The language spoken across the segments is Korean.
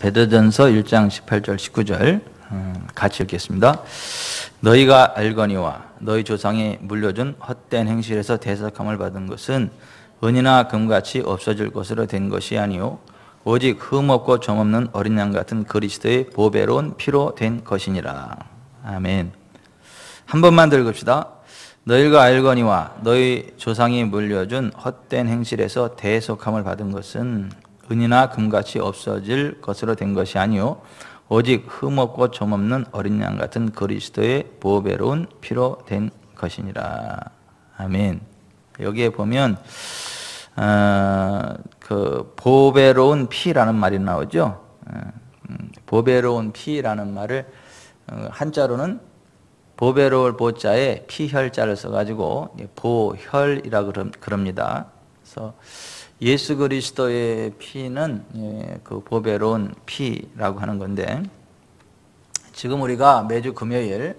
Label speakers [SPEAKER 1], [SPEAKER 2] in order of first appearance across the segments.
[SPEAKER 1] 베드로전서 1장 18절 19절 같이 읽겠습니다. 너희가 알거니와 너희 조상이 물려준 헛된 행실에서 대속함을 받은 것은 은이나 금같이 없어질 것으로 된 것이 아니요 오직 흠없고 점없는 어린 양 같은 그리스도의 보배로운 피로 된 것이니라. 아멘. 한 번만 더 읽읍시다. 너희가 알거니와 너희 조상이 물려준 헛된 행실에서 대속함을 받은 것은 은이나 금같이 없어질 것으로 된 것이 아니요 오직 흠없고 점없는 어린 양 같은 그리스도의 보배로운 피로 된 것이니라. 아멘. 여기에 보면 그 보배로운 피라는 말이 나오죠. 보배로운 피라는 말을 한자로는 보배로울 보자에 피혈자를 써가지고 보혈이라고 그럽니다. 그래서 예수 그리스도의 피는 그 보배로운 피라고 하는 건데, 지금 우리가 매주 금요일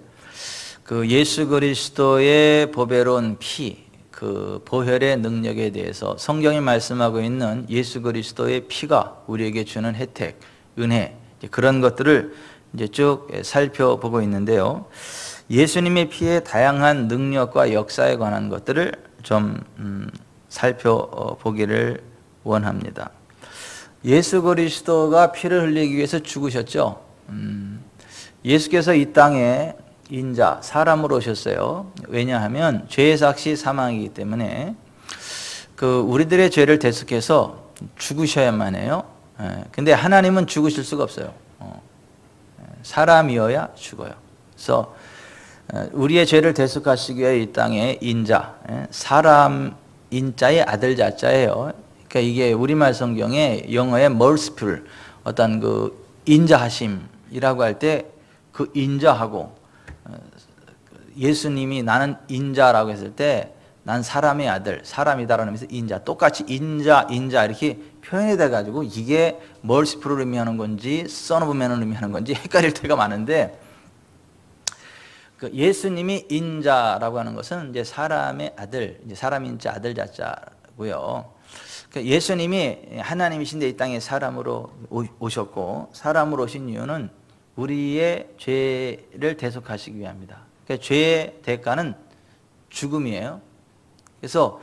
[SPEAKER 1] 그 예수 그리스도의 보배로운 피, 그 보혈의 능력에 대해서 성경이 말씀하고 있는 예수 그리스도의 피가 우리에게 주는 혜택, 은혜, 그런 것들을 이제 쭉 살펴보고 있는데요. 예수님의 피의 다양한 능력과 역사에 관한 것들을 좀 살펴보기를 원합니다. 예수 그리스도가 피를 흘리기 위해서 죽으셨죠. 예수께서 이 땅에 인자, 사람으로 오셨어요. 왜냐하면 죄의 삭시 사망이기 때문에 그 우리들의 죄를 대속해서 죽으셔야만 해요. 근데 하나님은 죽으실 수가 없어요. 사람이어야 죽어요. 그래서 우리의 죄를 대속하시기 위해 이 땅에 인자, 사람 인자의 아들 자자예요. 그러니까 이게 우리말 성경에 영어의 merciful, 어떤 그 인자하심이라고 할 때 그 인자하고 예수님이 나는 인자라고 했을 때 난 사람의 아들, 사람이다라는 의미에서 인자, 똑같이 인자 이렇게 표현이 돼가지고 이게 merciful을 의미하는 건지 son of man을 의미하는 건지 헷갈릴 때가 많은데, 그 예수님이 인자라고 하는 것은 이제 사람의 아들, 이제 사람인자 아들 자자고요. 그러니까 예수님이 하나님이신데 이 땅에 사람으로 오셨고, 사람으로 오신 이유는 우리의 죄를 대속하시기 위함이다. 그러니까 죄의 대가는 죽음이에요. 그래서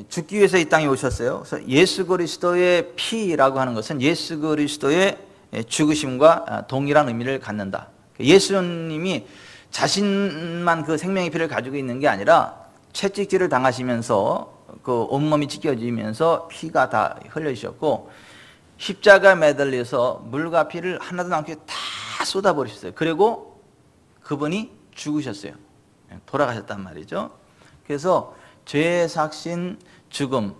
[SPEAKER 1] 죽기 위해서 이 땅에 오셨어요. 그래서 예수 그리스도의 피라고 하는 것은 예수 그리스도의 죽으심과 동일한 의미를 갖는다. 예수님이 자신만 그 생명의 피를 가지고 있는 게 아니라 채찍질을 당하시면서 그 온몸이 찢겨지면서 피가 다 흘려주셨고, 십자가 매달려서 물과 피를 하나도 남게 다 쏟아버리셨어요. 그리고 그분이 죽으셨어요. 돌아가셨단 말이죠. 그래서 죄의 삭신 죽음을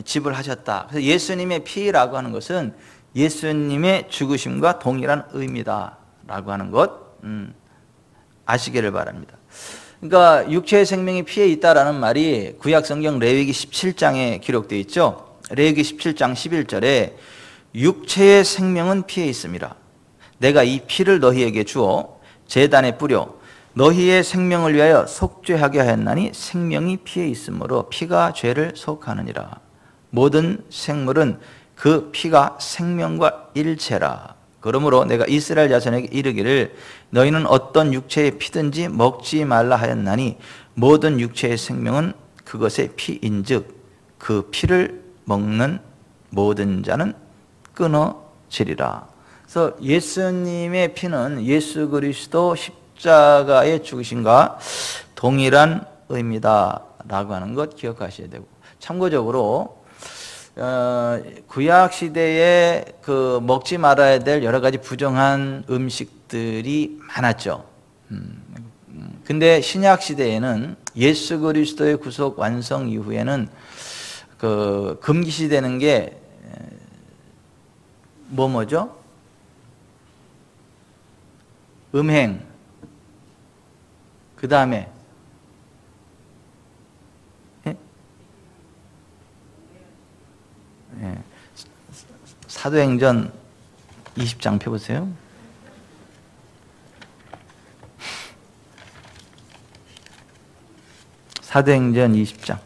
[SPEAKER 1] 지불하셨다. 그래서 예수님의 피라고 하는 것은 예수님의 죽으심과 동일한 의미다라고 하는 것 아시기를 바랍니다. 그러니까 육체의 생명이 피에 있다라는 말이 구약 성경 레위기 17장에 기록되어 있죠. 레위기 17장 11절에 육체의 생명은 피에 있습니다. 내가 이 피를 너희에게 주어 제단에 뿌려 너희의 생명을 위하여 속죄하게 하였나니 생명이 피에 있으므로 피가 죄를 속하느니라. 모든 생물은 그 피가 생명과 일체라. 그러므로 내가 이스라엘 자손에게 이르기를 너희는 어떤 육체의 피든지 먹지 말라 하였나니 모든 육체의 생명은 그것의 피인즉 그 피를 먹는 모든 자는 끊어지리라. 그래서 예수님의 피는 예수 그리스도 십자가의 죽으심과 동일한 의미다라고 하는 것 기억하셔야 되고, 참고적으로 구약 시대에 그 먹지 말아야 될 여러 가지 부정한 음식들이 많았죠. 근데 신약 시대에는 예수 그리스도의 구속 완성 이후에는 그 금기시되는 게 뭐죠? 음행, 그 다음에 사도행전 20장 펴보세요. 사도행전 20장.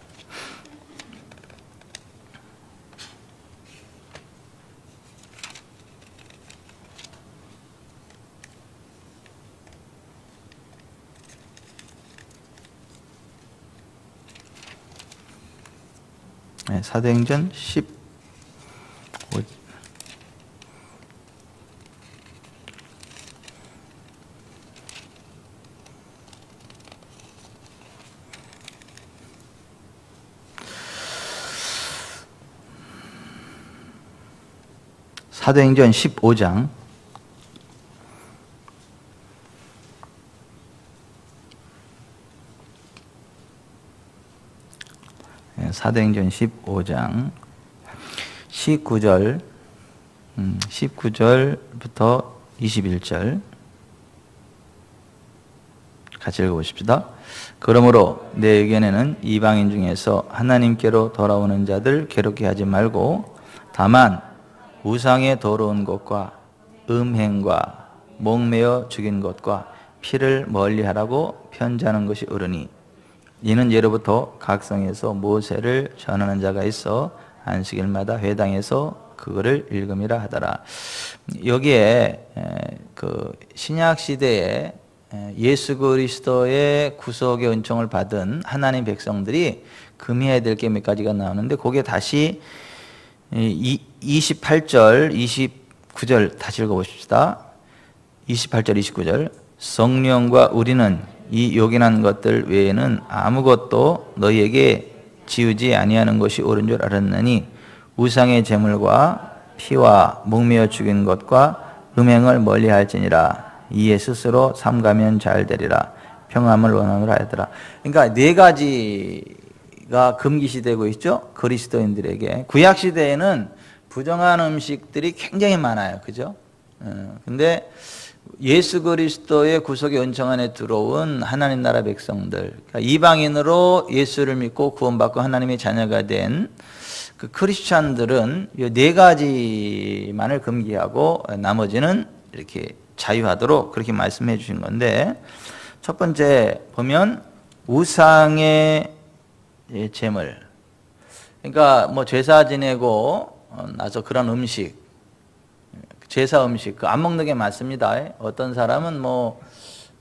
[SPEAKER 1] 사도행전 15 사도행전 15장 사도행전 15장 19절 19절부터 21절 같이 읽어보십시다. 그러므로 내 의견에는 이방인 중에서 하나님께로 돌아오는 자들 괴롭게 하지 말고 다만 우상의 더러운 것과 음행과 목매어 죽인 것과 피를 멀리하라고 편지하는 것이 옳으니 이는 예로부터 각 성에서 모세를 전하는 자가 있어 안식일마다 회당에서 그거를 읽음이라 하더라. 여기에 그 신약 시대에 예수 그리스도의 구속의 은총을 받은 하나님 백성들이 금해야 될 게 몇 가지가 나오는데 거기에 다시 28절, 29절 다시 읽어보십시다. 28절, 29절 성령과 우리는 이 요긴한 것들 외에는 아무것도 너희에게 지우지 아니하는 것이 옳은 줄 알았느니 우상의 제물과 피와 목매어 죽인 것과 음행을 멀리할지니라. 이에 스스로 삼가면 잘 되리라. 평안을 원하노라 하더라. 그러니까 네 가지가 금기시되고 있죠. 그리스도인들에게. 구약 시대에는 부정한 음식들이 굉장히 많아요. 그죠? 근데 예수 그리스도의 구속의 은총 안에 들어온 하나님 나라 백성들, 그러니까 이방인으로 예수를 믿고 구원받고 하나님의 자녀가 된 그 크리스찬들은 이 네 가지만을 금기하고 나머지는 이렇게 자유하도록 그렇게 말씀해 주신 건데, 첫 번째 보면 우상의 제물, 그러니까 뭐 제사 지내고 나서 그런 음식, 제사 음식 안 먹는 게 맞습니다. 어떤 사람은 뭐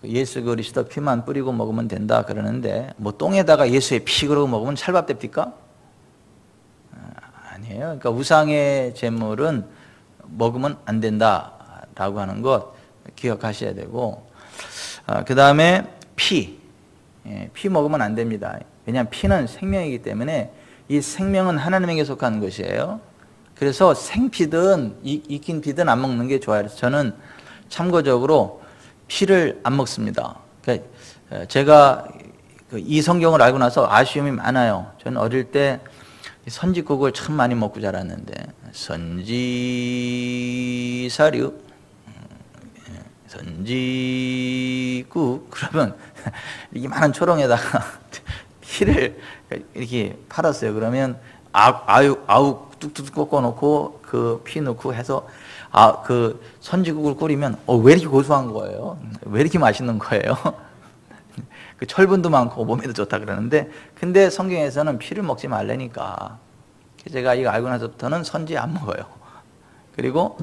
[SPEAKER 1] 예수 그리스도 피만 뿌리고 먹으면 된다 그러는데 뭐 똥에다가 예수의 피 그러고 먹으면 찰밥 됩니까? 아니에요. 그러니까 우상의 제물은 먹으면 안 된다라고 하는 것 기억하셔야 되고, 그 다음에 피 먹으면 안 됩니다. 왜냐하면 피는 생명이기 때문에 이 생명은 하나님에게 속한 것이에요. 그래서 생피든 익힌 피든 안 먹는 게 좋아요. 그래서 저는 참고적으로 피를 안 먹습니다. 그러니까 제가 이 성경을 알고 나서 아쉬움이 많아요. 저는 어릴 때 선지국을 참 많이 먹고 자랐는데, 선지사료, 선지국, 그러면 이게 많은 초롱에다가 피를 이렇게 팔았어요. 그러면 아욱 뚝뚝 꺾어놓고 그 피 넣고 해서 그 선지국을 끓이면 왜 이렇게 고소한 거예요? 왜 이렇게 맛있는 거예요? 그 철분도 많고 몸에도 좋다 그러는데, 근데 성경에서는 피를 먹지 말라니까 제가 이거 알고 나서부터는 선지 안 먹어요. 그리고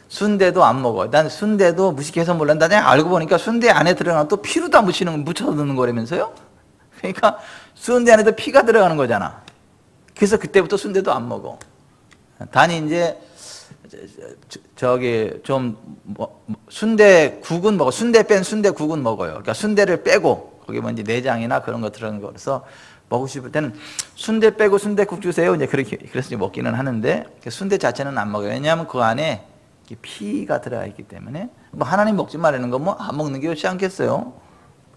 [SPEAKER 1] 순대도 안 먹어요. 난 순대도 무식해서 몰랐는데 나중에 알고 보니까 순대 안에 들어가면 또 피로다 묻혀서 넣는 거라면서요? 그러니까 순대 안에도 피가 들어가는 거잖아. 그래서 그때부터 순대도 안 먹어. 단이 이제 저기 좀 순대국은 먹어. 순대 뺀 순대국은 먹어요. 그러니까 순대를 빼고 거기 뭐 이제 내장이나 그런 거 들어간 거라서 먹고 싶을 때는 순대 빼고 순대국 주세요. 이제 그렇게 그래서 이제 먹기는 하는데 순대 자체는 안 먹어요. 왜냐하면 그 안에 피가 들어가 있기 때문에. 뭐 하나님 먹지 말라는 거 뭐 안 먹는 게 좋지 않겠어요?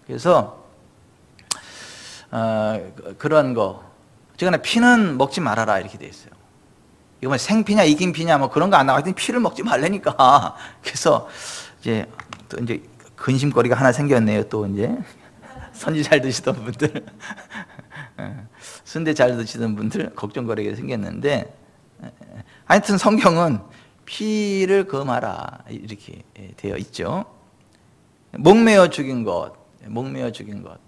[SPEAKER 1] 그래서 그런 거. 어쨌거나 피는 먹지 말아라 이렇게 돼 있어요. 이거 뭐 생피냐 익힌 피냐 뭐 그런 거 안 나가더니 피를 먹지 말라니까. 그래서 이제 또 이제 근심거리가 하나 생겼네요. 또 이제 선지 잘 드시던 분들, 순대 잘 드시던 분들 걱정거리가 생겼는데, 하여튼 성경은 피를 금하라 이렇게 되어 있죠. 목매어 죽인 것, 목매어 죽인 것.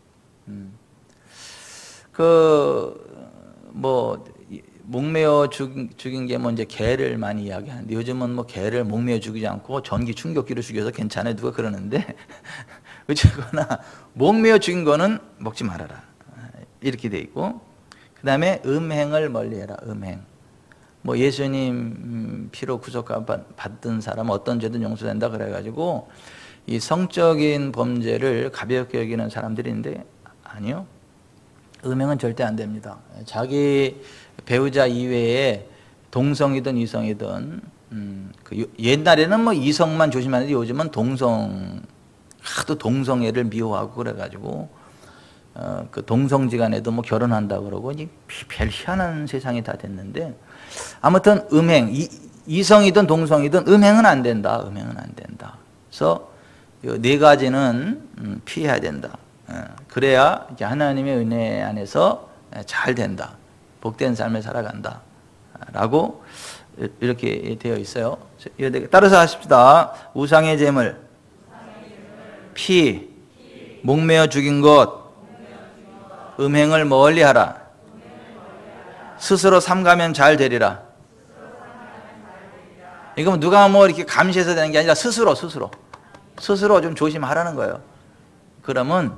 [SPEAKER 1] 목매어 죽인 게 뭐 이제 개를 많이 이야기하는데, 요즘은 뭐 개를 목매어 죽이지 않고 전기 충격기로 죽여서 괜찮아요. 누가 그러는데 어쨌거나 목매어 죽인 거는 먹지 말아라 이렇게 돼 있고, 그 다음에 음행을 멀리해라. 음행. 뭐 예수님 피로 구속 받은 사람 어떤 죄든 용서된다 그래가지고 이 성적인 범죄를 가볍게 여기는 사람들이 있는데 아니요. 음행은 절대 안 됩니다. 자기 배우자 이외에 동성이든 이성이든 옛날에는 뭐 이성만 조심하는데 요즘은 하도 동성애를 미워하고 그래가지고 그 동성지간에도 뭐 결혼한다 그러고 별 희한한 세상이 다 됐는데 아무튼 음행 이성이든 동성이든 음행은 안 된다. 음행은 안 된다. 그래서 네 가지는 피해야 된다. 그래야 이제 하나님의 은혜 안에서 잘 된다. 복된 삶을 살아간다. 라고 이렇게 되어 있어요. 따라서 하십시다. 우상의 제물, 피, 목매어 죽인 것, 음행을 멀리하라. 스스로 삼가면 잘 되리라. 이건 누가 뭐 이렇게 감시해서 되는 게 아니라 스스로 좀 조심하라는 거예요. 그러면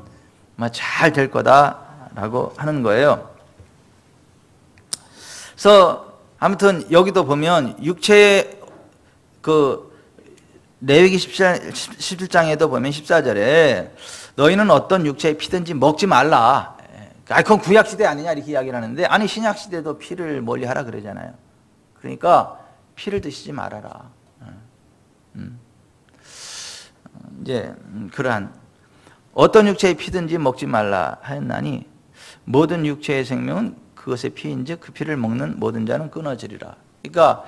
[SPEAKER 1] 잘 될 거다라고 하는 거예요. 그래서 아무튼 여기도 보면 육체의 레위기 17장에도 보면 14절에 너희는 어떤 육체의 피든지 먹지 말라. 그건 구약시대 아니냐 이렇게 이야기를 하는데 아니 신약시대도 피를 멀리하라 그러잖아요. 그러니까 피를 드시지 말아라. 이제 그러한 어떤 육체의 피든지 먹지 말라 하였나니 모든 육체의 생명은 그것의 피인즉 그 피를 먹는 모든 자는 끊어지리라. 그러니까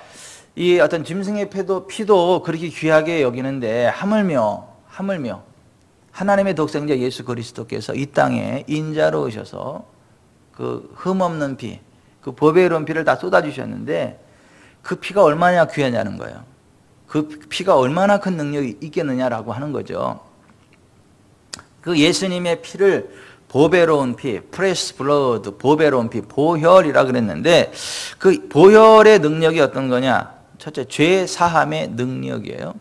[SPEAKER 1] 이 어떤 짐승의 피도 그렇게 귀하게 여기는데 하물며 하나님의 독생자 예수 그리스도께서 이 땅에 인자로 오셔서 그 흠없는 피, 그 보배로운 피를 다 쏟아주셨는데 그 피가 얼마나 귀하냐는 거예요. 그 피가 얼마나 큰 능력이 있겠느냐라고 하는 거죠. 그 예수님의 피를 보배로운 피, 프레시 블러드, 보배로운 피, 보혈이라 그랬는데 그 보혈의 능력이 어떤 거냐? 첫째, 죄 사함의 능력이에요.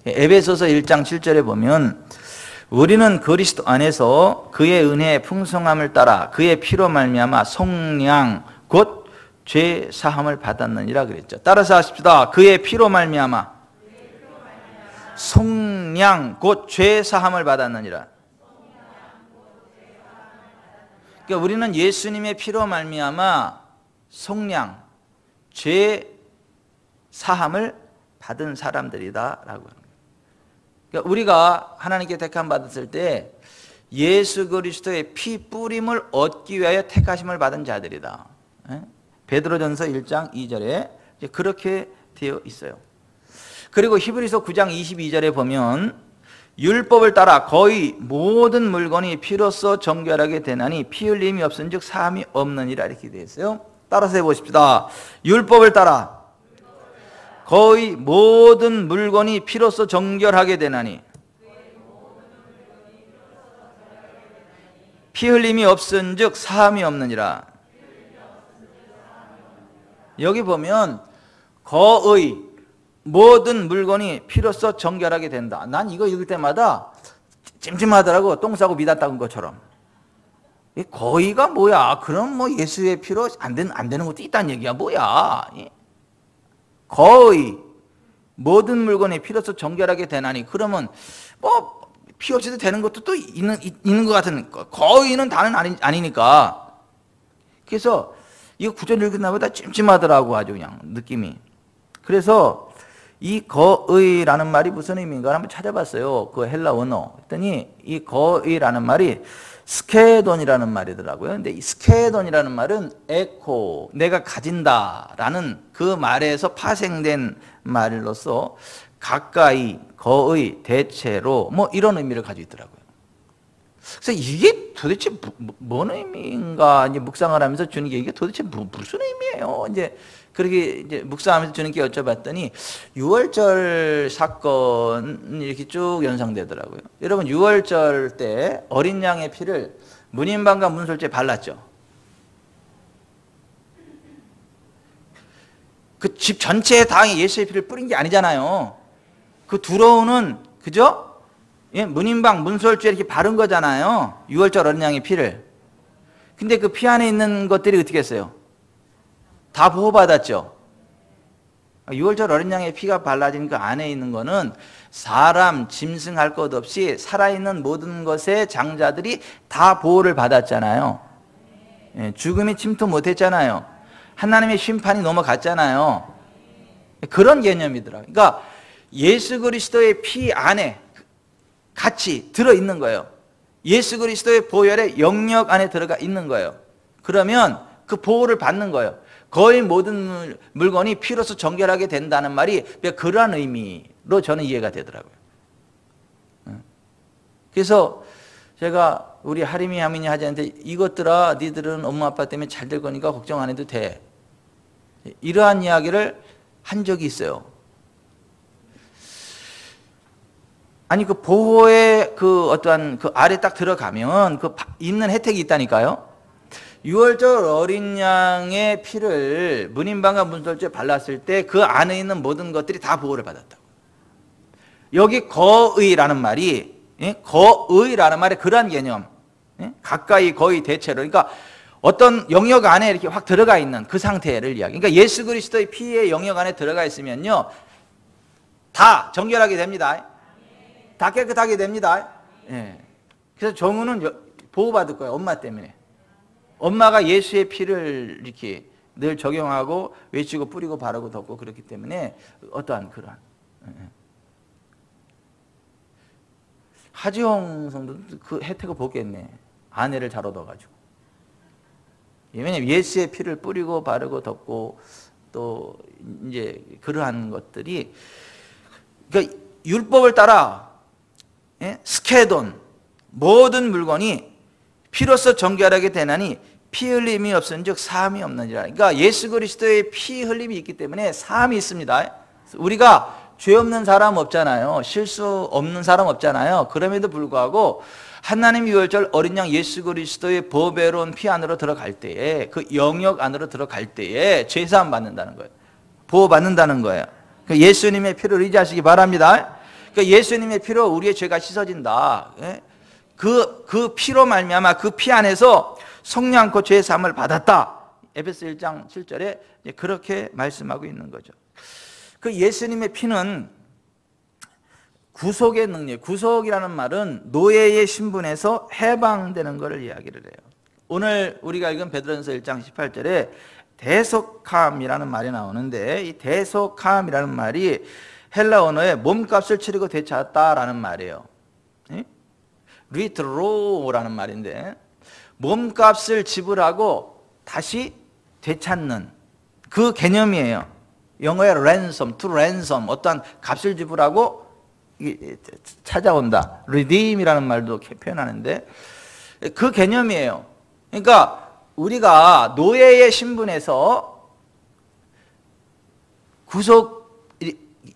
[SPEAKER 1] 에베소서 1장 7절에 보면 우리는 그리스도 안에서 그의 은혜의 풍성함을 따라 그의 피로 말미암아 속량 곧 죄 사함을 받았느니라 그랬죠. 따라서 하십시다. 그의 피로 말미암아 속량 곧 죄 사함을 받았느니라. 그러니까 우리는 예수님의 피로 말미암아 속량, 죄 사함을 받은 사람들이다라고 하는 거예요. 그러니까 우리가 하나님께 택함 받았을 때 예수 그리스도의 피 뿌림을 얻기 위하여 택하심을 받은 자들이다. 베드로전서 1장 2절에 그렇게 되어 있어요. 그리고 히브리서 9장 22절에 보면 율법을 따라 거의 모든 물건이 피로써 정결하게 되나니 피 흘림이 없은즉 사함이 없느니라 이렇게 되어 있어요. 따라서 해보십시다. 율법을 따라 거의 모든 물건이 피로써 정결하게 되나니 피 흘림이 없은즉 사함이 없느니라. 여기 보면 거의 모든 물건이 피로써 정결하게 된다. 난 이거 읽을 때마다 찜찜하더라고. 똥 싸고 미다 닦은 것처럼. 이 거의가 뭐야? 그럼 뭐 예수의 피로 안 되는 것도 있다는 얘기야. 뭐야? 거의 모든 물건이 피로써 정결하게 되나니 그러면 뭐 피 없이도 되는 것도 또 있는 것 같은 거의는 다는 아니니까. 그래서 이거 구절 읽은 나보다 찜찜하더라고 아주 그냥 느낌이. 그래서 이 거의라는 말이 무슨 의미인가 한번 찾아봤어요. 그 헬라 원어. 했더니 이 거의라는 말이 스케돈이라는 말이더라고요. 근데 이 스케돈이라는 말은 에코, 내가 가진다라는 그 말에서 파생된 말로서 가까이, 거의, 대체로 뭐 이런 의미를 가지고 있더라고요. 그래서 이게 도대체 뭔 의미인가 이제 묵상을 하면서 주는 게 이게 도대체 무슨 의미예요? 이제 그렇게 이제 묵상하면서 주님께 여쭤봤더니 6월절 사건이 이렇게 쭉 연상되더라고요. 여러분 6월절 때 어린 양의 피를 문인방과 문설주에 발랐죠. 그 집 전체에 다 예수의 피를 뿌린 게 아니잖아요. 그 들어오는 그죠? 예, 문인방 문설주에 이렇게 바른 거잖아요. 6월절 어린 양의 피를. 근데 그 피 안에 있는 것들이 어떻게 했어요? 다 보호받았죠. 유월절 어린 양의 피가 발라진 그 안에 있는 거는 사람, 짐승할 것 없이 살아있는 모든 것의 장자들이 다 보호를 받았잖아요. 예, 죽음이 침투 못했잖아요. 하나님의 심판이 넘어갔잖아요. 그런 개념이더라고요. 그러니까 예수 그리스도의 피 안에 같이 들어있는 거예요. 예수 그리스도의 보혈의 영역 안에 들어가 있는 거예요. 그러면 그 보호를 받는 거예요. 거의 모든 물건이 피로서 정결하게 된다는 말이 그러한 의미로 저는 이해가 되더라고요. 그래서 제가 우리 하림이 하민이 하자는데 이것들아 니들은 엄마 아빠 때문에 잘 될 거니까 걱정 안 해도 돼. 이러한 이야기를 한 적이 있어요. 아니 그 보호의 그 어떠한 그 아래 딱 들어가면 그 있는 혜택이 있다니까요. 6월절 어린 양의 피를 문인방과 문설주에 발랐을 때 그 안에 있는 모든 것들이 다 보호를 받았다고. 여기 거의라는 말이, 거의라는 말에 그러한 개념, 가까이 거의 대체로, 그러니까 어떤 영역 안에 이렇게 확 들어가 있는 그 상태를 이야기. 그러니까 예수 그리스도의 피의 영역 안에 들어가 있으면요, 다 정결하게 됩니다. 다 깨끗하게 됩니다. 그래서 정우는 보호받을 거예요, 엄마 때문에. 엄마가 예수의 피를 이렇게 늘 적용하고 외치고 뿌리고 바르고 덮고 그렇기 때문에 어떠한 그러한. 하지영 성도도 그 혜택을 보겠네. 아내를 잘 얻어가지고. 왜냐면 예수의 피를 뿌리고 바르고 덮고 또 이제 그러한 것들이 그러니까 율법을 따라 스케돈 모든 물건이 피로써 정결하게 되나니 피 흘림이 없은즉 사함이 없느니라. 그러니까 예수 그리스도의 피 흘림이 있기 때문에 사함이 있습니다. 우리가 죄 없는 사람 없잖아요. 실수 없는 사람 없잖아요. 그럼에도 불구하고 하나님 유월절 어린 양 예수 그리스도의 보배로운 피 안으로 들어갈 때에 그 영역 안으로 들어갈 때에 죄사함 받는다는 거예요. 보호받는다는 거예요. 그러니까 예수님의 피를 의지하시기 바랍니다. 그러니까 예수님의 피로 우리의 죄가 씻어진다. 그 피로 말미암아 그 피 안에서 속리 않고 죄의 사함을 받았다. 에베소 1장 7절에 그렇게 말씀하고 있는 거죠. 그 예수님의 피는 구속의 능력, 구속이라는 말은 노예의 신분에서 해방되는 것을 이야기를 해요. 오늘 우리가 읽은 베드로전서 1장 18절에 대속함이라는 말이 나오는데 이 대속함이라는 말이 헬라 언어에 몸값을 치르고 되찾았다라는 말이에요. 리트로라는 말인데 몸값을 지불하고 다시 되찾는 그 개념이에요. 영어의 ransom, to ransom, 어떠한 값을 지불하고 찾아온다. redeem이라는 말도 표현하는데 그 개념이에요. 그러니까 우리가 노예의 신분에서 구속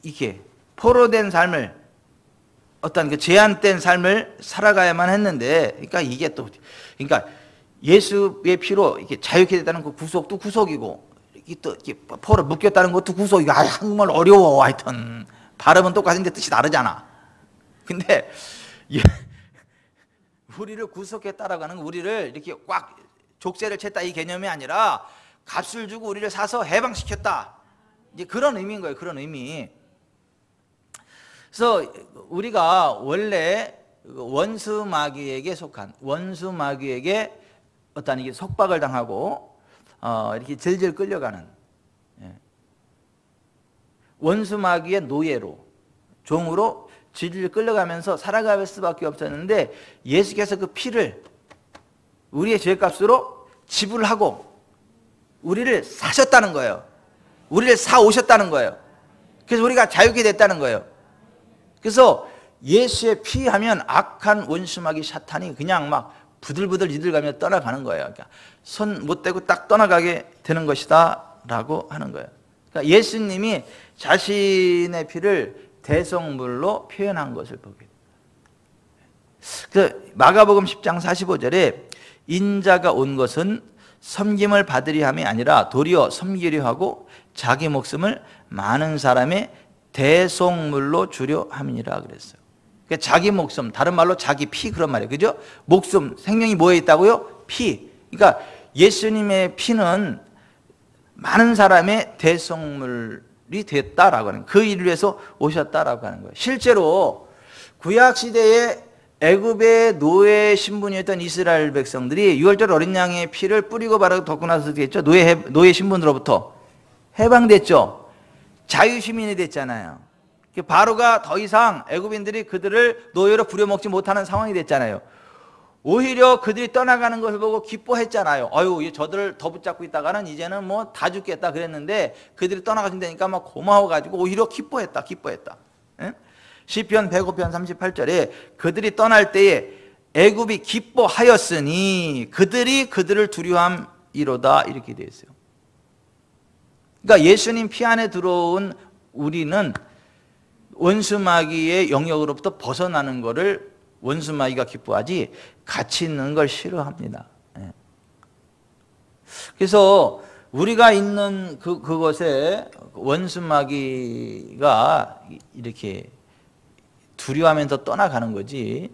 [SPEAKER 1] 이렇게 포로된 삶을 어떤 그 제한된 삶을 살아가야만 했는데, 그러니까 이게 또, 그러니까 예수의 피로 이렇게 자유케 됐다는 그 구속도 구속이고, 또 이렇게 포로 묶였다는 것도 구속이고, 한국말 어려워. 하여튼 발음은 똑같은데 뜻이 다르잖아. 근데 우리를 구속했다라고 하는 건 우리를 이렇게 꽉 족쇄를 챘다 이 개념이 아니라 값을 주고 우리를 사서 해방시켰다. 이제 그런 의미인 거예요. 그런 의미. 그래서 우리가 원래 원수 마귀에게 속한 원수 마귀에게 어떤 이게 속박을 당하고 이렇게 질질 끌려가는 원수 마귀의 노예로 종으로 질질 끌려가면서 살아갈 수밖에 없었는데 예수께서 그 피를 우리의 죄값으로 지불하고 우리를 사셨다는 거예요. 우리를 사오셨다는 거예요. 그래서 우리가 자유케 됐다는 거예요. 그래서 예수의 피 하면 악한 원수마귀 사탄이 그냥 막 부들부들 이들가며 떠나가는 거예요. 그러니까 손 못 대고 딱 떠나가게 되는 것이다 라고 하는 거예요. 그러니까 예수님이 자신의 피를 대속물로 표현한 것을 보게 돼요. 그래서 마가복음 10장 45절에 인자가 온 것은 섬김을 받으려 함이 아니라 도리어 섬기려 하고 자기 목숨을 많은 사람의 대속물로 주려 함이니라 그랬어요. 그러니까 자기 목숨, 다른 말로 자기 피 그런 말이에요. 그죠? 목숨, 생명이 뭐에 있다고요? 피. 그러니까 예수님의 피는 많은 사람의 대속물이 됐다라고 하는 거예요. 그 일을 위해서 오셨다라고 하는 거예요. 실제로 구약 시대에 애굽의 노예 신분이었던 이스라엘 백성들이 유월절 어린 양의 피를 뿌리고 바르고 덮고 나서 됐죠. 노예 신분으로부터 해방됐죠. 자유시민이 됐잖아요. 바로가 더 이상 애굽인들이 그들을 노예로 부려먹지 못하는 상황이 됐잖아요. 오히려 그들이 떠나가는 것을 보고 기뻐했잖아요. 아유, 저들을 더 붙잡고 있다가는 이제는 뭐 다 죽겠다 그랬는데 그들이 떠나가신다니까 막 고마워가지고 오히려 기뻐했다. 예? 시편 105편 38절에 그들이 떠날 때에 애굽이 기뻐하였으니 그들이 그들을 두려워함이로다 이렇게 되어 있어요. 그러니까 예수님 피 안에 들어온 우리는 원수마귀의 영역으로부터 벗어나는 것을 원수마귀가 기뻐하지 같이 있는 걸 싫어합니다. 그래서 우리가 있는 그것에 원수마귀가 이렇게 두려워하면서 떠나가는 거지,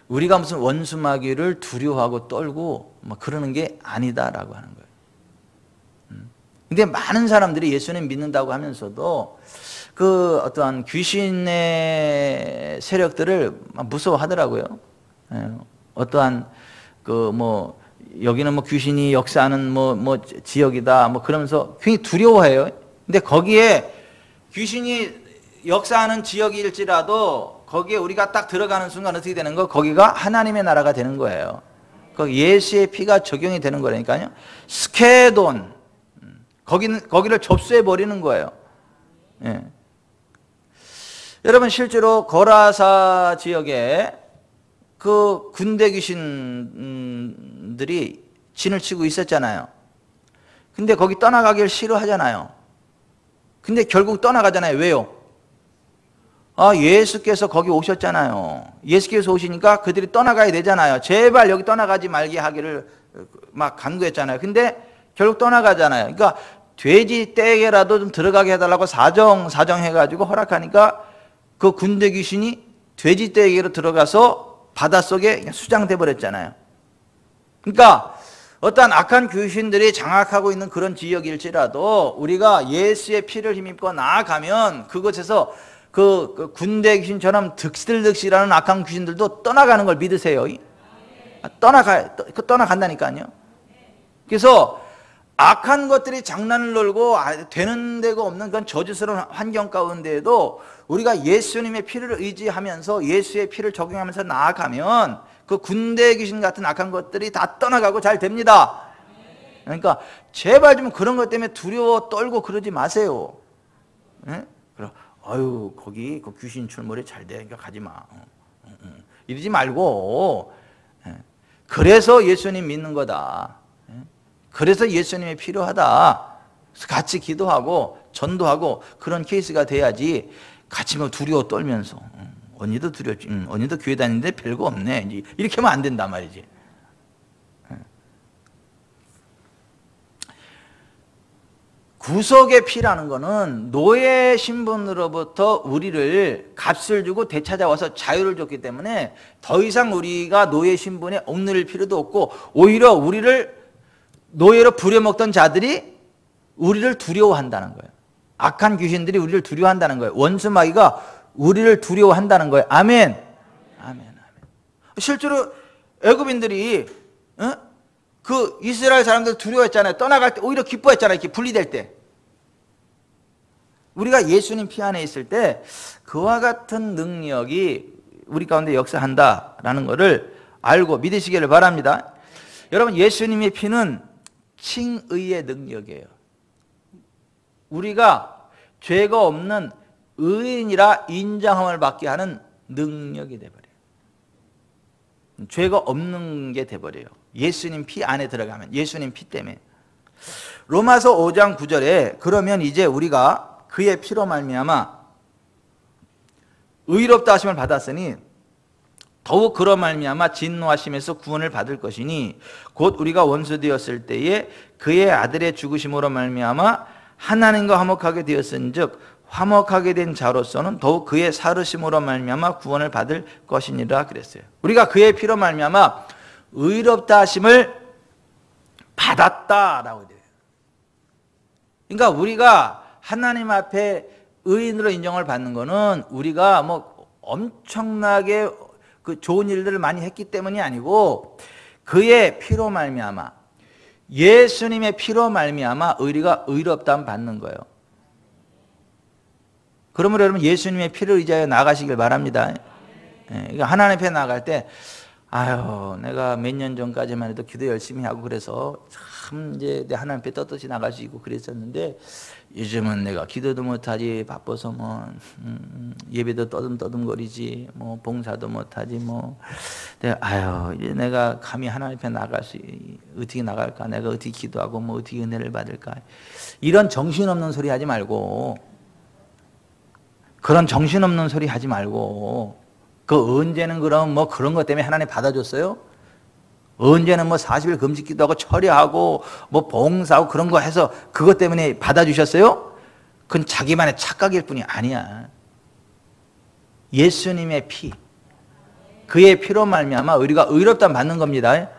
[SPEAKER 1] 우리가 무슨 원수마귀를 두려워하고 떨고 막 그러는 게 아니다라고 하는 거예요. 근데 많은 사람들이 예수님 믿는다고 하면서도 그 어떠한 귀신의 세력들을 무서워하더라고요. 어떠한 그 뭐 여기는 뭐 귀신이 역사하는 뭐 지역이다 뭐 그러면서 굉장히 두려워해요. 근데 거기에 귀신이 역사하는 지역일지라도 거기에 우리가 딱 들어가는 순간 어떻게 되는 거? 거기가 하나님의 나라가 되는 거예요. 거기 예수의 피가 적용이 되는 거라니까요. 스케돈, 거기를 접수해 버리는 거예요. 예. 여러분 실제로 거라사 지역에 그 군대 귀신들이 진을 치고 있었잖아요. 근데 거기 떠나가길 싫어하잖아요. 근데 결국 떠나가잖아요. 왜요? 아, 예수께서 거기 오셨잖아요. 예수께서 오시니까 그들이 떠나가야 되잖아요. 제발 여기 떠나가지 말게 하기를 막 간구했잖아요. 근데 결국 떠나가잖아요. 그러니까 돼지 떼개라도 좀 들어가게 해달라고 사정해가지고 허락하니까 그 군대 귀신이 돼지 떼개로 들어가서 바닷속에 그냥 수장돼 버렸잖아요. 그러니까 어떠한 악한 귀신들이 장악하고 있는 그런 지역일지라도 우리가 예수의 피를 힘입고 나아가면 그곳에서 그 군대 귀신처럼 득실득실하는 악한 귀신들도 떠나가는 걸 믿으세요. 떠나간다니까요. 그래서 악한 것들이 장난을 놀고 되는 데가 없는 그런 저주스러운 환경 가운데에도 우리가 예수님의 피를 의지하면서 예수의 피를 적용하면서 나아가면 그 군대 귀신 같은 악한 것들이 다 떠나가고 잘 됩니다. 그러니까 제발 좀 그런 것 때문에 두려워 떨고 그러지 마세요. 예? 아유, 거기 그 귀신 출몰이 잘 되니까 가지 마. 이러지 말고, 그래서 예수님 믿는 거다. 그래서 예수님이 필요하다. 그래서 같이 기도하고 전도하고 그런 케이스가 돼야지 같이 뭐 두려워 떨면서 언니도 두렵지, 언니도 교회 다니는데 별거 없네, 이렇게 하면 안 된단 말이지. 구속의 피라는 거는 노예 신분으로부터 우리를 값을 주고 되찾아와서 자유를 줬기 때문에 더 이상 우리가 노예 신분에 얽매일 필요도 없고, 오히려 우리를 노예로 부려먹던 자들이 우리를 두려워한다는 거예요. 악한 귀신들이 우리를 두려워한다는 거예요. 원수마귀가 우리를 두려워한다는 거예요. 아멘. 아멘. 실제로 애굽인들이 그 이스라엘 사람들 두려워했잖아요. 떠나갈 때 오히려 기뻐했잖아요. 이렇게 분리될 때. 우리가 예수님 피 안에 있을 때 그와 같은 능력이 우리 가운데 역사한다라는 것을 알고 믿으시기를 바랍니다. 여러분, 예수님의 피는 칭의의 능력이에요. 우리가 죄가 없는 의인이라 인정함을 받게 하는 능력이 돼버려요. 죄가 없는 게 돼버려요. 예수님 피 안에 들어가면, 예수님 피 때문에. 로마서 5장 9절에 그러면 이제 우리가 그의 피로 말미암아 의롭다 하심을 받았으니 더욱 그로 말미암아 진노하심에서 구원을 받을 것이니 곧 우리가 원수 되었을 때에 그의 아들의 죽으심으로 말미암아 하나님과 화목하게 되었은즉 화목하게 된 자로서는 더욱 그의 살으심으로 말미암아 구원을 받을 것이니라 그랬어요. 우리가 그의 피로 말미암아 의롭다 하심을 받았다라고 돼요. 그러니까 우리가 하나님 앞에 의인으로 인정을 받는 거는 우리가 뭐 엄청나게 그 좋은 일들을 많이 했기 때문이 아니고 그의 피로 말미암아, 예수님의 피로 말미암아 우리가 의롭다함 받는 거예요. 그러므로 여러분 예수님의 피를 의지하여 나가시길 바랍니다. 그러니까 하나님 앞에 나갈 때 아유 내가 몇 년 전까지만 해도 기도 열심히 하고 그래서 참 이제 내 하나님 앞에 떳떳이 나갈 수 있고 그랬었는데 요즘은 내가 기도도 못하지, 바빠서 뭐 예배도 떠듬떠듬거리지, 뭐 봉사도 못하지, 뭐 내가 아유 이제 내가 감히 하나님 앞에 나갈 수 어떻게 나갈까, 내가 어떻게 기도하고 뭐 어떻게 은혜를 받을까, 이런 정신없는 소리 하지 말고, 그런 정신없는 소리 하지 말고, 그 언제는 그럼 뭐 그런 것 때문에 하나님 받아줬어요? 언제는 뭐 40일 금식 기도하고 철야하고 뭐 봉사하고 그런 거 해서 그것 때문에 받아주셨어요? 그건 자기만의 착각일 뿐이 아니야. 예수님의 피, 그의 피로 말미암아 우리가 의롭다함 받는 겁니다.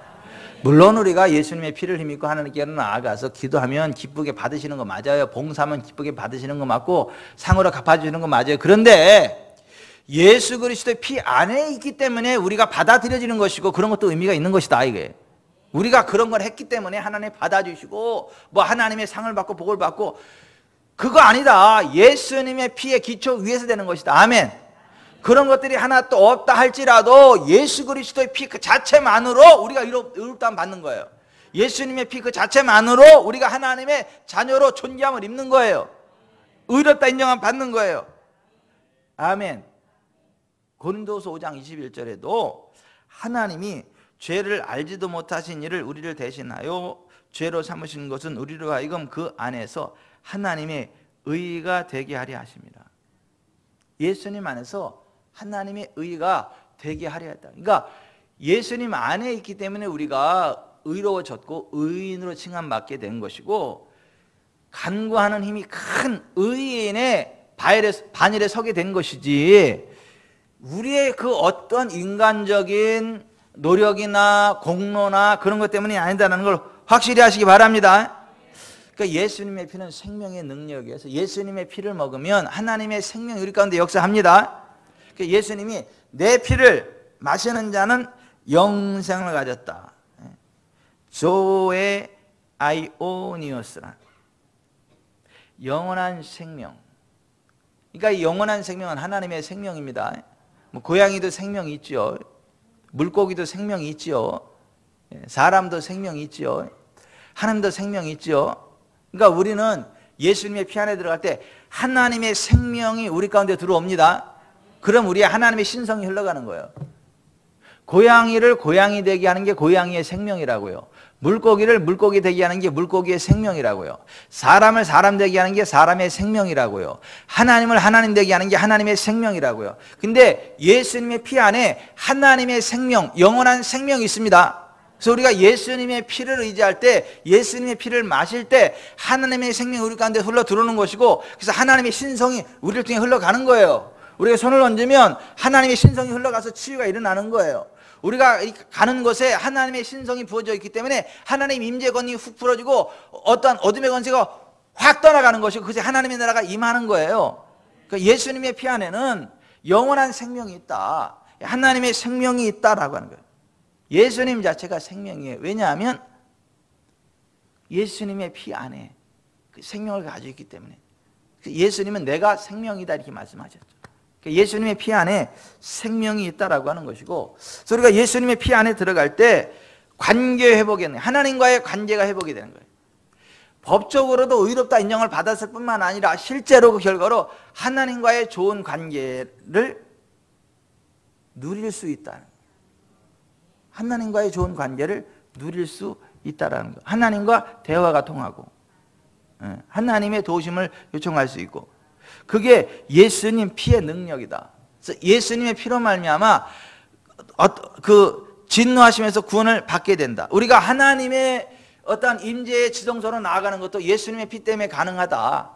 [SPEAKER 1] 물론 우리가 예수님의 피를 힘입고 하나님께 나아가서 기도하면 기쁘게 받으시는 거 맞아요. 봉사하면 기쁘게 받으시는 거 맞고 상으로 갚아주시는 거 맞아요. 그런데 예수 그리스도의 피 안에 있기 때문에 우리가 받아들여지는 것이고 그런 것도 의미가 있는 것이다 이게. 우리가 그런 걸 했기 때문에 하나님 받아주시고 뭐 하나님의 상을 받고 복을 받고, 그거 아니다. 예수님의 피의 기초 위에서 되는 것이다. 아멘. 그런 것들이 하나 또 없다 할지라도 예수 그리스도의 피 그 자체만으로 우리가 의롭다함 받는 거예요. 예수님의 피 그 자체만으로 우리가 하나님의 자녀로 존귀함을 입는 거예요. 의롭다 인정함 받는 거예요. 아멘. 고린도서 5장 21절에도 하나님이 죄를 알지도 못하신 이를 우리를 대신하여 죄로 삼으신 것은 우리로 하여금 그 안에서 하나님의 의가 되게 하려 하십니다. 예수님 안에서 하나님의 의가 되게 하려 했다. 그러니까 예수님 안에 있기 때문에 우리가 의로워졌고 의인으로 칭함받게 된 것이고, 간구하는 힘이 큰 의인의 반열에 서게 된 것이지, 우리의 그 어떤 인간적인 노력이나 공로나 그런 것 때문이 아니다라는 걸 확실히 하시기 바랍니다. 그러니까 예수님의 피는 생명의 능력이어서 예수님의 피를 먹으면 하나님의 생명이 우리 가운데 역사합니다. 그러니까 예수님이 내 피를 마시는 자는 영생을 가졌다. 조에 아이오니오스라, 영원한 생명. 그러니까 이 영원한 생명은 하나님의 생명입니다. 뭐 고양이도 생명이 있죠. 물고기도 생명이 있죠. 사람도 생명이 있죠. 하나님도 생명이 있죠. 그러니까 우리는 예수님의 피 안에 들어갈 때 하나님의 생명이 우리 가운데 들어옵니다. 그럼 우리의 하나님의 신성이 흘러가는 거예요. 고양이를 고양이 되게 하는 게 고양이의 생명이라고요. 물고기를 물고기 되게 하는 게 물고기의 생명이라고요. 사람을 사람 되게 하는 게 사람의 생명이라고요. 하나님을 하나님 되게 하는 게 하나님의 생명이라고요. 근데 예수님의 피 안에 하나님의 생명, 영원한 생명이 있습니다. 그래서 우리가 예수님의 피를 의지할 때, 예수님의 피를 마실 때 하나님의 생명이 우리 가운데 흘러 들어오는 것이고, 그래서 하나님의 신성이 우리를 통해 흘러가는 거예요. 우리가 손을 얹으면 하나님의 신성이 흘러가서 치유가 일어나는 거예요. 우리가 가는 곳에 하나님의 신성이 부어져 있기 때문에 하나님 임재 권능이 훅 풀어지고 어떤 어둠의 권세가 확 떠나가는 것이고, 그것이 하나님의 나라가 임하는 거예요. 그러니까 예수님의 피 안에는 영원한 생명이 있다, 하나님의 생명이 있다라고 하는 거예요. 예수님 자체가 생명이에요. 왜냐하면 예수님의 피 안에 그 생명을 가지고 있기 때문에. 예수님은 내가 생명이다 이렇게 말씀하셨죠. 예수님의 피 안에 생명이 있다라고 하는 것이고, 그래서 우리가 예수님의 피 안에 들어갈 때 관계 회복이, 하나님과의 관계가 회복이 되는 거예요. 법적으로도 의롭다 인정을 받았을 뿐만 아니라 실제로 그 결과로 하나님과의 좋은 관계를 누릴 수 있다. 하나님과의 좋은 관계를 누릴 수 있다라는 거. 하나님과 대화가 통하고 하나님의 도우심을 요청할 수 있고, 그게 예수님 피의 능력이다. 그래서 예수님의 피로 말미암아 그 진노하시면서 구원을 받게 된다. 우리가 하나님의 어떤 임재의 지성소로 나아가는 것도 예수님의 피 때문에 가능하다.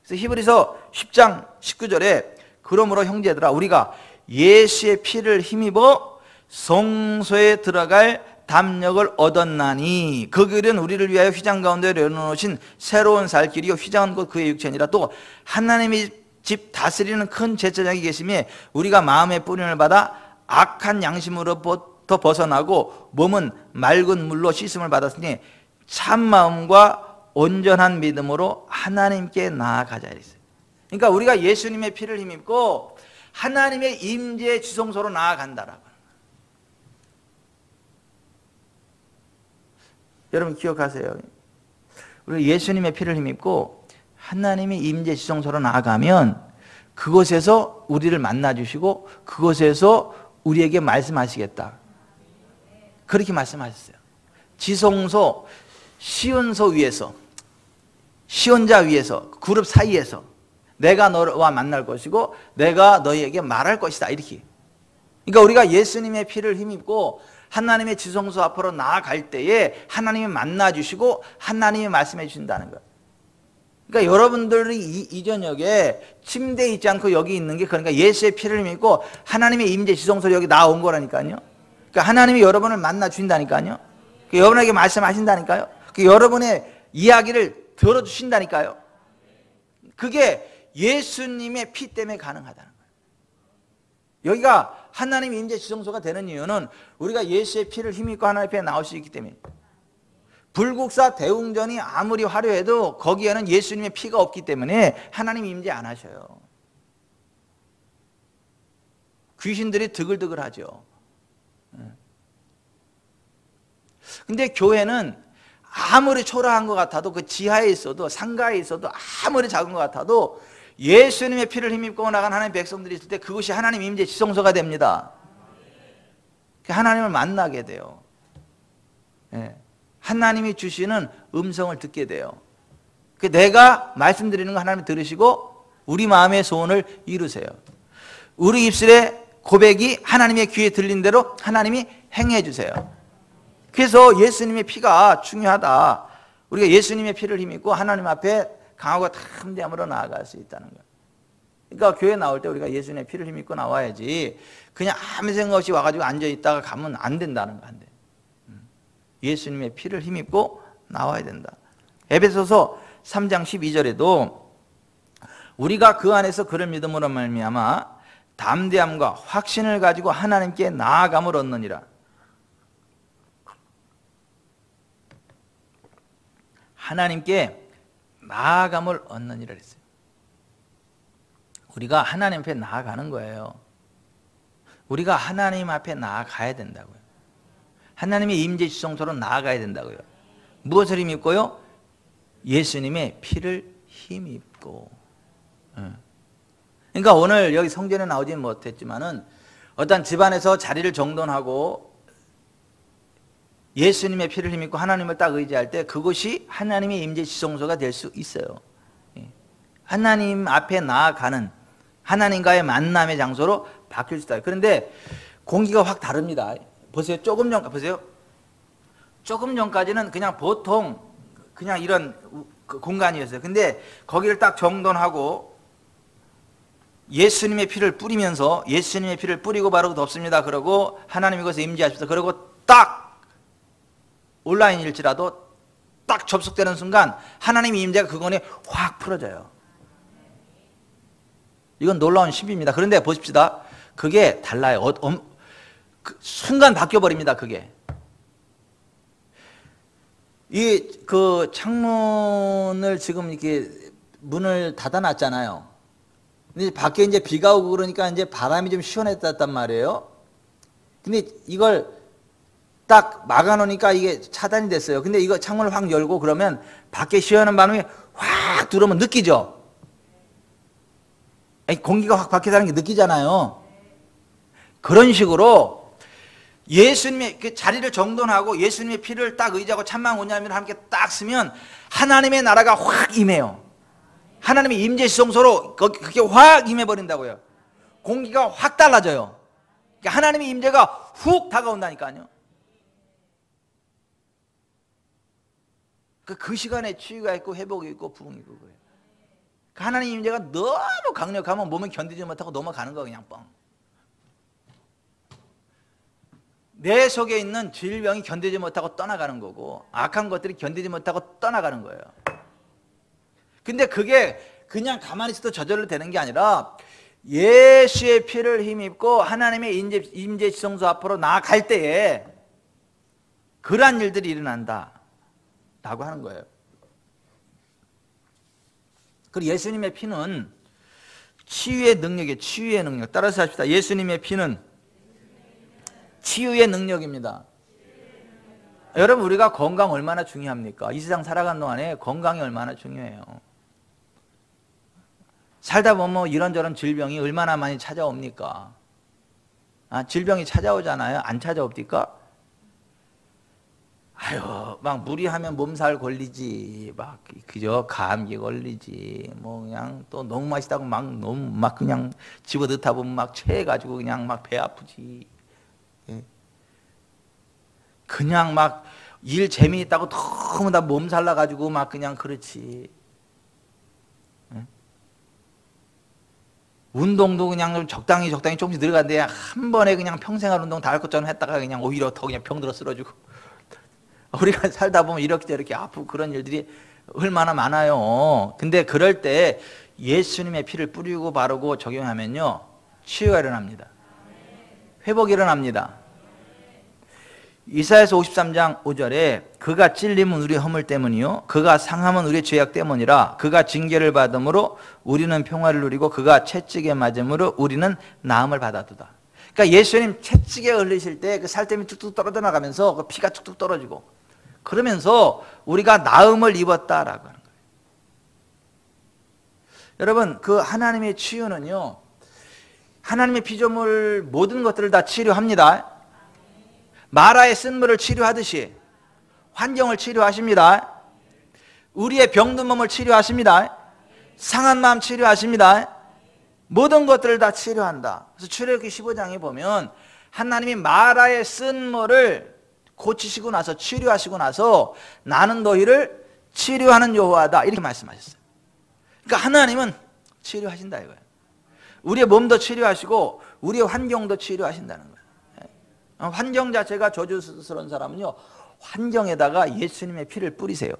[SPEAKER 1] 그래서 히브리서 10장 19절에 그러므로 형제들아 우리가 예수의 피를 힘입어 성소에 들어갈 담력을 얻었나니 그 길은 우리를 위하여 휘장 가운데 내려놓으신 새로운 살 길이요 휘장은 곧 그의 육체니라. 또 하나님의 집 다스리는 큰 제사장이 계심에 우리가 마음의 뿌림을 받아 악한 양심으로부터 벗어나고 몸은 맑은 물로 씻음을 받았으니 참 마음과 온전한 믿음으로 하나님께 나아가자 이랬어요. 그러니까 우리가 예수님의 피를 힘입고 하나님의 임재의 지성소로 나아간다라고. 여러분 기억하세요. 우리 예수님의 피를 힘입고 하나님의 임재 지성소로 나아가면 그곳에서 우리를 만나주시고 그곳에서 우리에게 말씀하시겠다. 그렇게 말씀하셨어요. 지성소, 시온소 위에서, 시온자 위에서, 그룹 사이에서 내가 너와 만날 것이고 내가 너희에게 말할 것이다 이렇게. 그러니까 우리가 예수님의 피를 힘입고 하나님의 지성소 앞으로 나아갈 때에 하나님이 만나주시고 하나님이 말씀해 주신다는 거예요. 그러니까 여러분들이 이 저녁에 침대에 있지 않고 여기 있는 게 그러니까 예수의 피를 힘입고 하나님의 임재 지성소로 여기 나온 거라니까요. 그러니까 하나님이 여러분을 만나 주신다니까요. 그러니까 여러분에게 말씀하신다니까요. 그러니까 여러분의 이야기를 들어주신다니까요. 그게 예수님의 피 때문에 가능하다는 거예요. 여기가 하나님의 임재 지성소가 되는 이유는 우리가 예수의 피를 힘입고 하나님 앞에 나올 수 있기 때문에. 불국사 대웅전이 아무리 화려해도 거기에는 예수님의 피가 없기 때문에 하나님 임재 안 하셔요. 귀신들이 드글드글하죠. 근데 교회는 아무리 초라한 것 같아도 그 지하에 있어도 상가에 있어도 아무리 작은 것 같아도 예수님의 피를 힘입고 나간 하나님의 백성들이 있을 때 그것이 하나님 임재 지성소가 됩니다. 하나님을 만나게 돼요. 하나님이 주시는 음성을 듣게 돼요. 내가 말씀드리는 거 하나님이 들으시고 우리 마음의 소원을 이루세요. 우리 입술의 고백이 하나님의 귀에 들린 대로 하나님이 행해 주세요. 그래서 예수님의 피가 중요하다. 우리가 예수님의 피를 힘입고 하나님 앞에 강하고 담대함으로 나아갈 수 있다는 거예요. 그러니까 교회 나올 때 우리가 예수님의 피를 힘입고 나와야지 그냥 아무 생각 없이 와가지고 앉아있다가 가면 안 된다는 거. 안 돼. 예수님의 피를 힘입고 나와야 된다. 에베소서 3장 12절에도 우리가 그 안에서 그를 믿음으로 말미암아 담대함과 확신을 가지고 하나님께 나아감을 얻느니라. 하나님께 나아감을 얻느니라 했어요. 우리가 하나님 앞에 나아가는 거예요. 우리가 하나님 앞에 나아가야 된다고요. 하나님의 임재 지성소로 나아가야 된다고요. 무엇을 힘입고요? 예수님의 피를 힘입고. 그러니까 오늘 여기 성전에 나오지는 못했지만은 어떤 집안에서 자리를 정돈하고 예수님의 피를 힘입고 하나님을 딱 의지할 때 그것이 하나님의 임재 지성소가 될 수 있어요. 하나님 앞에 나아가는 하나님과의 만남의 장소로 바뀔 수 있다. 그런데 공기가 확 다릅니다. 보세요. 조금 전까지는 그냥 보통 그냥 이런 공간이었어요. 근데 거기를 딱 정돈하고 예수님의 피를 뿌리면서 예수님의 피를 뿌리고 바르고 덮습니다. 그러고 하나님 이것에 임재하십시오. 그러고 딱 온라인일지라도 딱 접속되는 순간 하나님의 임재가 그거에 확 풀어져요. 이건 놀라운 신비입니다. 그런데 보십시다. 그게 달라요. 순간 바뀌어버립니다. 그게. 그 창문을 지금 이렇게 문을 닫아놨잖아요. 근데 밖에 이제 비가 오고 그러니까 이제 바람이 좀 시원했단 말이에요. 근데 이걸 딱 막아놓으니까 이게 차단이 됐어요. 근데 이거 창문을 확 열고 그러면 밖에 시원한 바람이 확 들어오면 느끼죠? 공기가 확 바뀌다는 게 느끼잖아요. 그런 식으로 예수님의 그 자리를 정돈하고 예수님의 피를 딱 의지하고 찬양 온유함을 함께 딱 쓰면 하나님의 나라가 확 임해요. 하나님의 임재 지성소로 그게 확 임해버린다고요. 공기가 확 달라져요. 그러니까 하나님의 임재가 훅 다가온다니까요. 그 시간에 치유가 있고 회복이 있고 부흥이 있고 그래요. 하나님 임재가 너무 강력하면 몸을 견디지 못하고 넘어가는 거 그냥 뻥. 내 속에 있는 질병이 견디지 못하고 떠나가는 거고 악한 것들이 견디지 못하고 떠나가는 거예요. 근데 그게 그냥 가만히 있어도 저절로 되는 게 아니라 예수의 피를 힘입고 하나님의 임재 지성소 앞으로 나아갈 때에 그러한 일들이 일어난다 라고 하는 거예요. 그리고 예수님의 피는 치유의 능력이에요. 치유의 능력. 따라서 합시다. 예수님의 피는 치유의 능력입니다. 여러분, 우리가 건강 얼마나 중요합니까? 이 세상 살아가는 동안에 건강이 얼마나 중요해요. 살다 보면 이런저런 질병이 얼마나 많이 찾아옵니까? 질병이 찾아오잖아요. 안 찾아옵니까? 아유, 막 무리하면 몸살 걸리지, 막 그저 감기 걸리지, 뭐 그냥 또 너무 맛있다고 너무 막 그냥 집어 넣다 보면 막 체해가지고 그냥 막 배 아프지. 예. 그냥 막 일 재미있다고 너무 다 몸살 나가지고 막 그냥 그렇지. 예. 운동도 그냥 적당히 조금씩 들어가는데 한 번에 그냥 평생활 운동 다 할 것처럼 했다가 그냥 오히려 더 그냥 병들어 쓰러지고. 우리가 살다 보면 이렇게 저렇게 아프고 그런 일들이 얼마나 많아요. 근데 그럴 때 예수님의 피를 뿌리고 바르고 적용하면요, 치유가 일어납니다. 회복이 일어납니다. 이사야서 53장 5절에 그가 찔림은 우리의 허물 때문이요 그가 상함은 우리의 죄악 때문이라. 그가 징계를 받음으로 우리는 평화를 누리고 그가 채찍에 맞음으로 우리는 나음을 받았도다. 그러니까 예수님 채찍에 흘리실 때 그 살점이 뚝뚝 떨어져 나가면서 그 피가 뚝뚝 떨어지고 그러면서 우리가 나음을 입었다라고 하는 거예요. 여러분, 그 하나님의 치유는요, 하나님의 피조물 모든 것들을 다 치료합니다. 마라의 쓴물을 치료하듯이 환경을 치료하십니다. 우리의 병든 몸을 치료하십니다. 상한 마음 치료하십니다. 모든 것들을 다 치료한다. 그래서 출애굽기 15장에 보면 하나님이 마라의 쓴물을 고치시고 나서 치료하시고 나서 나는 너희를 치료하는 여호와다 이렇게 말씀하셨어요. 그러니까 하나님은 치료하신다 이거예요. 우리의 몸도 치료하시고 우리의 환경도 치료하신다는 거예요. 환경 자체가 저주스러운 사람은요, 환경에다가 예수님의 피를 뿌리세요.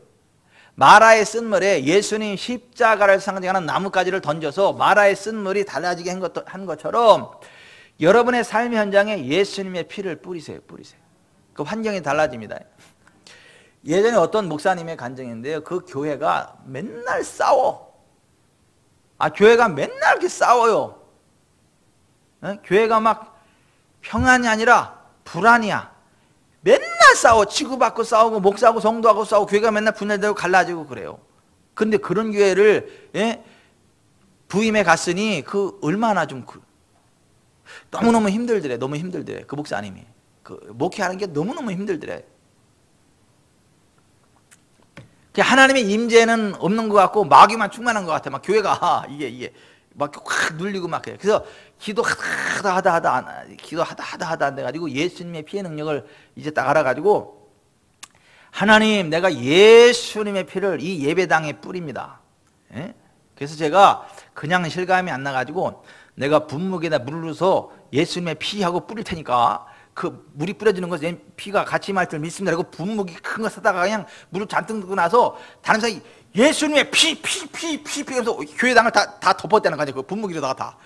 [SPEAKER 1] 마라의 쓴물에 예수님 십자가를 상징하는 나뭇가지를 던져서 마라의 쓴물이 달라지게 한 것처럼 여러분의 삶의 현장에 예수님의 피를 뿌리세요. 그 환경이 달라집니다. 예전에 어떤 목사님의 간증인데요, 그 교회가 맨날 싸워. 교회가 맨날 이렇게 싸워요. 교회가 막 평안이 아니라 불안이야. 맨날 싸워. 치고받고 싸우고 목사하고 성도하고 싸우고 교회가 맨날 분열되고 갈라지고 그래요. 그런데 그런 교회를 부임해 갔으니 그 얼마나 좀 너무너무 힘들더래. 너무 힘들더래. 그 목사님이 목회하는 게 너무너무 힘들더래. 하나님의 임재는 없는 것 같고 마귀만 충만한 것 같아. 막 교회가 이게 막 확 눌리고 막 그래. 그래서 기도하다 안 돼가지고 예수님의 피의 능력을 이제 딱 알아가지고 하나님, 내가 예수님의 피를 이 예배당에 뿌립니다. 그래서 제가 그냥 실감이 안 나가지고 내가 분무기에다 물을 넣어서 예수님의 피하고 뿌릴 테니까 그 물이 뿌려지는 것에 피가 같이 말 줄 믿습니다. 그리고 분무기 큰 거 사다가 그냥 물을 잔뜩 넣고 나서 다른 사람이 예수님의 피 하면서 교회당을 다 덮었다는 거죠. 그 분무기로다가 다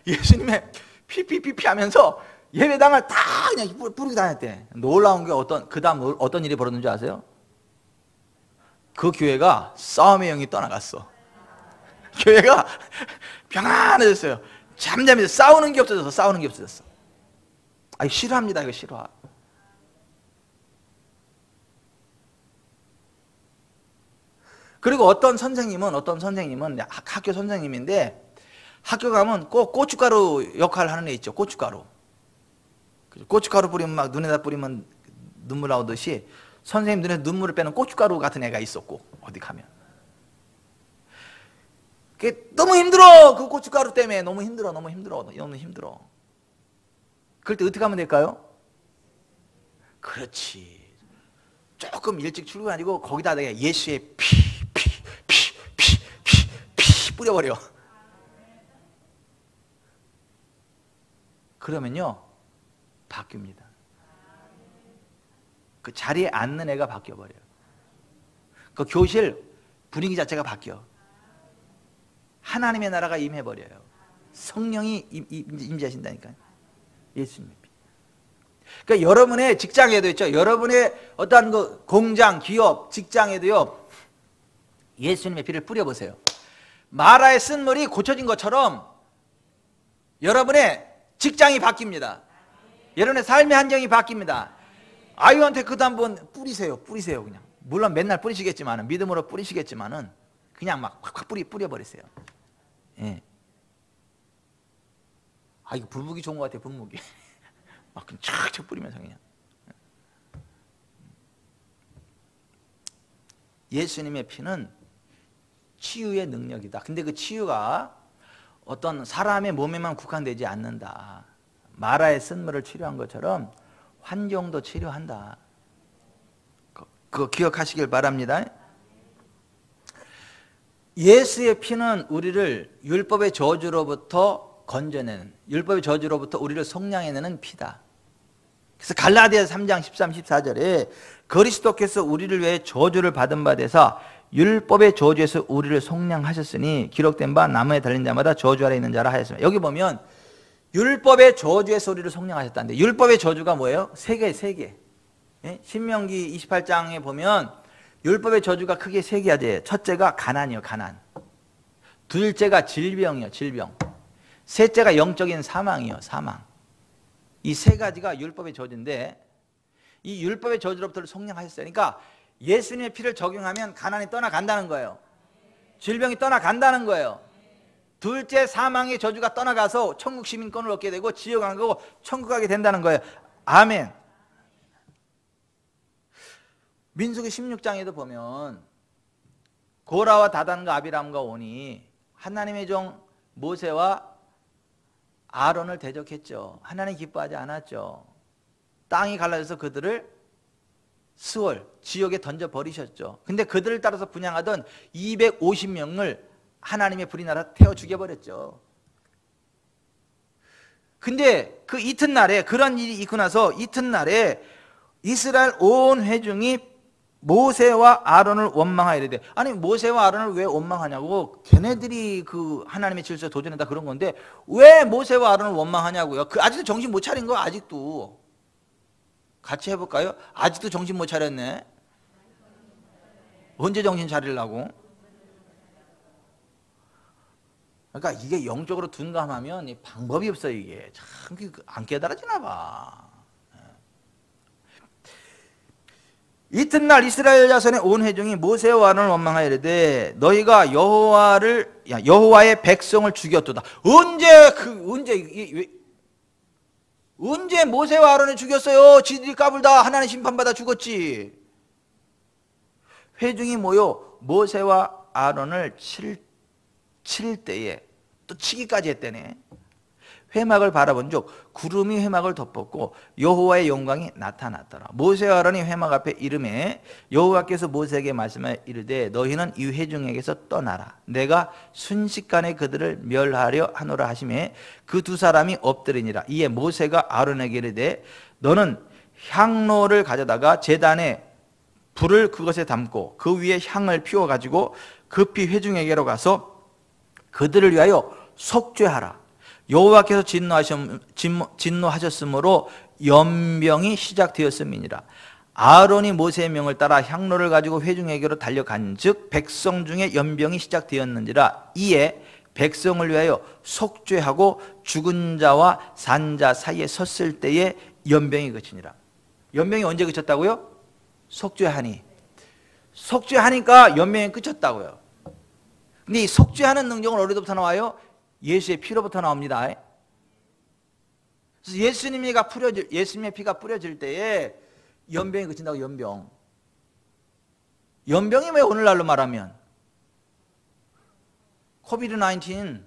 [SPEAKER 1] 예수님의 피 하면서 예배당을 다 그냥 뿌리고 다녔대. 놀라운 게 그 다음 어떤 일이 벌어졌는지 아세요? 그 교회가 싸움의 영이 떠나갔어. 교회가 평안해졌어요. 잠잠해서 싸우는 게 없어졌어. 싫어합니다. 이거 싫어. 그리고 어떤 선생님은 학교 선생님인데 학교 가면 꼭 고춧가루 역할을 하는 애 있죠. 고춧가루 뿌리면 막 눈에다 뿌리면 눈물 나오듯이 선생님 눈에서 눈물을 빼는 고춧가루 같은 애가 있었고, 어디 가면 그게 너무 힘들어. 그 고춧가루 때문에 너무 힘들어. 그럴 때 어떻게 하면 될까요? 그렇지. 조금 일찍 출근하고 거기다 내가 예수의 피 뿌려버려. 그러면요, 바뀝니다. 그 자리에 앉는 애가 바뀌어버려요. 그 교실 분위기 자체가 바뀌어. 하나님의 나라가 임해버려요. 성령이 임재하신다니까요. 예수님의 피. 그러니까 여러분의 직장에도 있죠. 여러분의 어떠한 그 공장, 기업, 직장에도요. 예수님의 피를 뿌려보세요. 마라의 쓴물이 고쳐진 것처럼 여러분의 직장이 바뀝니다. 여러분의 삶의 한정이 바뀝니다. 아이한테 그도 한번 뿌리세요. 뿌리세요. 그냥. 물론 맨날 뿌리시겠지만은, 믿음으로 뿌리시겠지만은, 그냥 막 확확 뿌려버리세요. 예. 아, 이거 불무기 좋은 것 같아요, 불무기. 막 그냥 촥촥 뿌리면서 그냥. 예수님의 피는 치유의 능력이다. 근데 그 치유가 어떤 사람의 몸에만 국한되지 않는다. 마라의 쓴물을 치료한 것처럼 환경도 치료한다. 그거 기억하시길 바랍니다. 예수의 피는 우리를 율법의 저주로부터 건져내는, 율법의 저주로부터 우리를 속량해내는 피다. 그래서 갈라디아서 3장 13, 14절에 그리스도께서 우리를 위해 저주를 받은 바 되사 율법의 저주에서 우리를 속량하셨으니 기록된 바 나무에 달린 자마다 저주 아래 있는 자라 하였습니다. 여기 보면 율법의 저주에서 우리를 속량하셨다는데, 율법의 저주가 뭐예요? 세 개. 예? 신명기 28장에 보면 율법의 저주가 크게 세 가지예요. 첫째가 가난이요, 가난. 둘째가 질병이요, 질병. 셋째가 영적인 사망이요, 사망. 이 세 가지가 율법의 저주인데, 이 율법의 저주로부터 속량하셨어요. 그러니까 예수님의 피를 적용하면 가난이 떠나간다는 거예요. 질병이 떠나간다는 거예요. 둘째, 사망의 저주가 떠나가서 천국 시민권을 얻게 되고 지옥 안 가고 천국 가게 된다는 거예요. 아멘. 민수기 16장에도 보면 고라와 다단과 아비람과 온이 하나님의 종 모세와 아론을 대적했죠. 하나님 기뻐하지 않았죠. 땅이 갈라져서 그들을 스월, 지옥에 던져버리셨죠. 근데 그들을 따라서 분향하던 250명을 하나님의 불이 날아 태워 죽여버렸죠. 근데 그 이튿날에, 그런 일이 있고 나서 이튿날에 이스라엘 온 회중이 모세와 아론을 원망하여 이르되, 아니 모세와 아론을 왜 원망하냐고, 걔네들이 그 하나님의 질서에 도전했다 그런 건데 왜 모세와 아론을 원망하냐고요. 그 아직도 정신 못 차린 거야. 아직도. 같이 해볼까요? 아직도 정신 못 차렸네. 언제 정신 차리려고? 그러니까 이게 영적으로 둔감하면 방법이 없어요. 이게 참 안 깨달아지나 봐. 이튿날 이스라엘 자손의 온 회중이 모세와 아론을 원망하여 이르되 너희가 여호와의 백성을 죽였도다. 언제 모세와 아론을 죽였어요? 지들이 까불다 하나님 심판받아 죽었지. 회중이 모여 모세와 아론을 칠 때에, 또 치기까지 했다네. 회막을 바라본즉 구름이 회막을 덮었고 여호와의 영광이 나타났더라. 모세와 아론이 회막 앞에 이르매 여호와께서 모세에게 말씀하여 이르되 너희는 이 회중에게서 떠나라. 내가 순식간에 그들을 멸하려 하노라 하시매 그 두 사람이 엎드리니라. 이에 모세가 아론에게 이르되 너는 향로를 가져다가 제단에 불을 그것에 담고 그 위에 향을 피워 가지고 급히 회중에게로 가서 그들을 위하여 속죄하라. 여호와께서 진노하셨으므로 연병이 시작되었음이니라. 아론이 모세의 명을 따라 향로를 가지고 회중에게로 달려간즉 백성 중에 연병이 시작되었는지라. 이에 백성을 위하여 속죄하고 죽은 자와 산 자 사이에 섰을 때에 연병이 그치니라. 연병이 언제 그쳤다고요? 속죄하니까 연병이 그쳤다고요. 근데 이 속죄하는 능력은 어디서부터 나와요? 예수의 피로부터 나옵니다. 그래서 예수님의 피가 뿌려질 때에 연병이 그친다고. 연병이 왜 오늘날로 말하면 코비드-19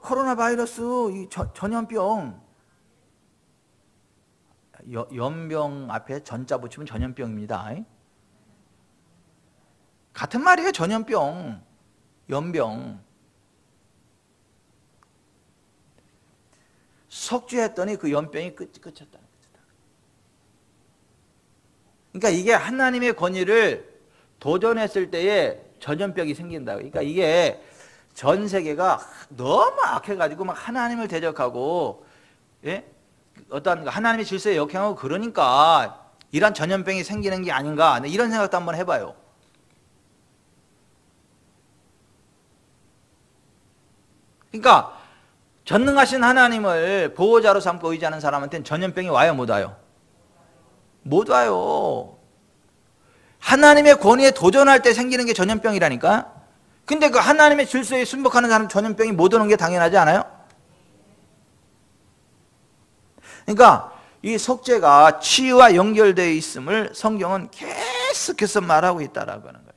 [SPEAKER 1] 코로나 바이러스, 이 전염병, 연병 앞에 전자 붙이면 전염병입니다. 같은 말이에요. 전염병, 연병. 속죄했더니 그 연병이 그쳤다. 그러니까 이게 하나님의 권위를 도전했을 때에 전염병이 생긴다. 그러니까 이게 전 세계가 너무 악해가지고 막 하나님을 대적하고, 예? 어떤 하나님의 질서에 역행하고 그러니까 이런 전염병이 생기는 게 아닌가, 이런 생각도 한번 해봐요. 그러니까 전능하신 하나님을 보호자로 삼고 의지하는 사람한테는 전염병이 와요, 못 와요? 못 와요. 하나님의 권위에 도전할 때 생기는 게 전염병이라니까. 근데 그 하나님의 질서에 순복하는 사람 전염병이 못 오는 게 당연하지 않아요? 그러니까 이 속죄가 치유와 연결되어 있음을 성경은 계속해서 말하고 있다라고 하는 거예요.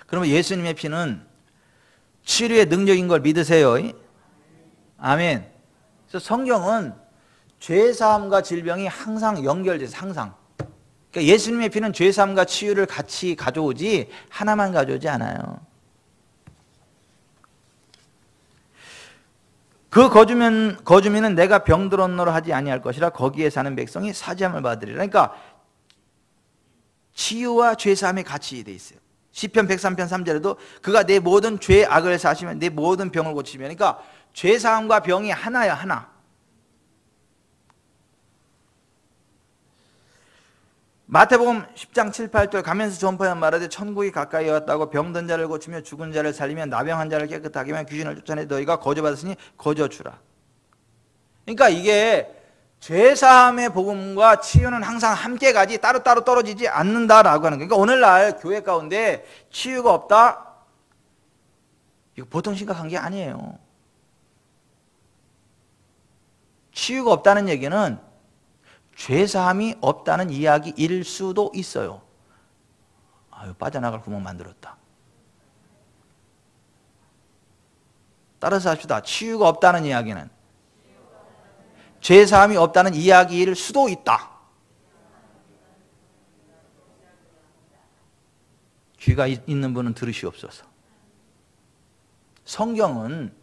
[SPEAKER 1] 그러면 예수님의 피는 치료의 능력인 걸 믿으세요. 아멘. 그래서 성경은 죄사함과 질병이 항상 연결돼서 항상. 그러니까 예수님의 피는 죄사함과 치유를 같이 가져오지 하나만 가져오지 않아요. 그 거주민은 내가 병들었노라 하지 아니할 것이라 거기에 사는 백성이 사지함을 받으리라. 그러니까 치유와 죄사함이 같이 돼 있어요. 시편 103편 3절에도 그가 내 모든 죄 악을 사시면 내 모든 병을 고치면, 그러니까 죄사함과 병이 하나야, 하나. 마태복음 10장 7, 8절 가면서 전파한 말하되 천국이 가까이 왔다고 병든 자를 고치며 죽은 자를 살리며 나병한 자를 깨끗하게 하며 귀신을 쫓아내 너희가 거저받았으니 거저주라. 그러니까 이게 죄사함의 복음과 치유는 항상 함께 가지 따로따로 떨어지지 않는다라고 하는 거예요. 그러니까 오늘날 교회 가운데 치유가 없다? 이거 보통 심각한 게 아니에요. 치유가 없다는 얘기는 죄사함이 없다는 이야기일 수도 있어요. 아유, 빠져나갈 구멍 만들었다. 따라서 합시다. 치유가 없다는 이야기는 죄사함이 없다는 이야기일 수도 있다. 귀가 있는 분은 들으시옵소서. 성경은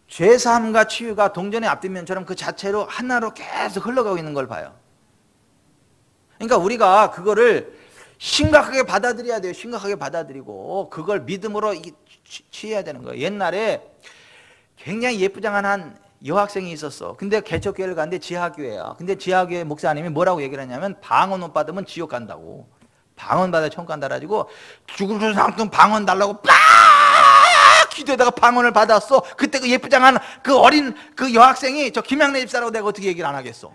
[SPEAKER 1] 죄사함과 치유가 동전의 앞뒷면처럼 그 자체로 하나로 계속 흘러가고 있는 걸 봐요. 그러니까 우리가 그거를 심각하게 받아들여야 돼요. 심각하게 받아들이고 그걸 믿음으로 취해야 되는 거예요. 옛날에 굉장히 예쁘장한 한 여학생이 있었어. 근데 개척교회를 갔는데 지하교회야. 근데 지하교회 목사님이 뭐라고 얘기를 했냐면 방언 못 받으면 지옥 간다고. 방언 받아 천국 간다 가지고 죽을 상큼 방언 달라고 빡 기도에다가 방언을 받았어. 그때 그 예쁘장한 그 어린 그 여학생이 저 김양래 집사라고 내가 어떻게 얘기를 안 하겠어.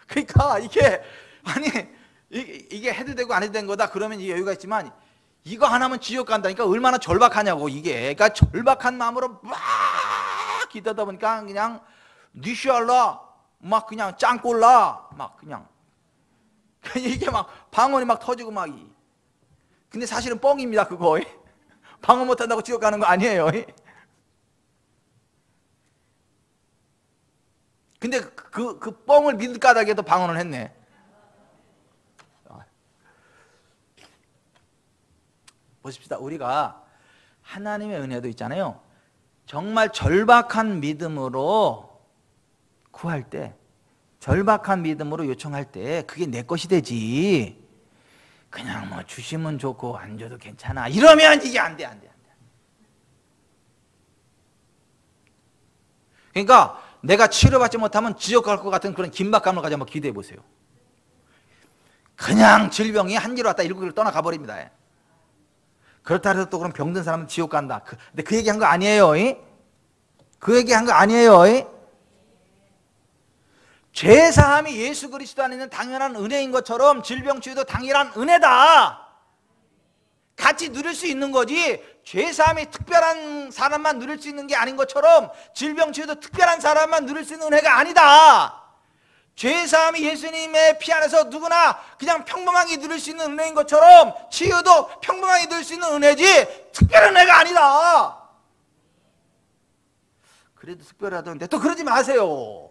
[SPEAKER 1] 그러니까 이게 아니 이게 해도 되고 안 해도 된 거다 그러면 이 여유가 있지만 이거 하나면 지옥 간다니까 얼마나 절박하냐고. 이게 그러니까 절박한 마음으로 막 기도하다 보니까 그냥 니시알라 막 그냥 짱꼴라 막 그냥 이게 막 방언이 막 터지고 막. 근데 사실은 뻥입니다. 그거 방언 못한다고 지옥 가는 거 아니에요. 근데 그 뻥을 믿을 까닭에도 방언을 했네. 보십시다. 우리가 하나님의 은혜도 있잖아요. 정말 절박한 믿음으로 구할 때, 절박한 믿음으로 요청할 때 그게 내 것이 되지. 그냥 뭐 주시면 좋고 안 줘도 괜찮아 이러면 이게 안 돼. 그러니까 내가 치료받지 못하면 지옥 갈 것 같은 그런 긴박감을 가지고 한번 기대해 보세요. 그냥 질병이 한 길 왔다 일곱 길을 떠나가 버립니다. 그렇다 해서 또 그럼 병든 사람은 지옥 간다. 근데 그 얘기한 거 아니에요. 그 얘기한 거 아니에요. 죄사함이 예수 그리스도 안에 있는 당연한 은혜인 것처럼 질병 치유도 당연한 은혜다. 같이 누릴 수 있는 거지 죄사함이 특별한 사람만 누릴 수 있는 게 아닌 것처럼 질병 치유도 특별한 사람만 누릴 수 있는 은혜가 아니다. 죄사함이 예수님의 피 안에서 누구나 그냥 평범하게 누릴 수 있는 은혜인 것처럼 치유도 평범하게 누릴 수 있는 은혜지 특별한 은혜가 아니다. 그래도 특별하던데 또 그러지 마세요.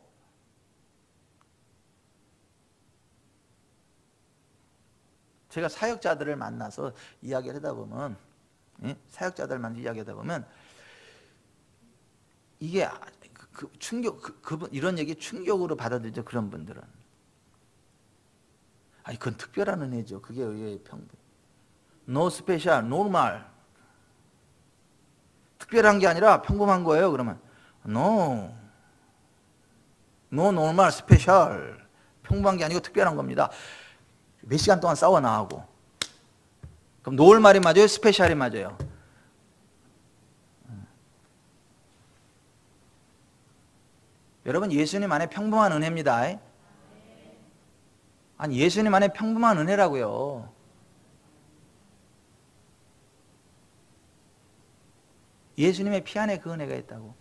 [SPEAKER 1] 제가 사역자들을 만나서 이야기를 하다 보면 사역자들 만나서 이야기하다 보면 이게 충격, 그분 이런 얘기 충격으로 받아들이죠. 그런 분들은. 아니 그건 특별한 은혜죠. 그게 의의 평분. No special, normal. 특별한 게 아니라 평범한 거예요. 그러면 no normal, special. 평범한 게 아니고 특별한 겁니다. 몇 시간 동안 싸워 나가고. 그럼 노멀이 맞아요? 스페셜이 맞아요? 여러분 예수님 안에 평범한 은혜입니다. 아니 예수님 안에 평범한 은혜라고요. 예수님의 피 안에 그 은혜가 있다고.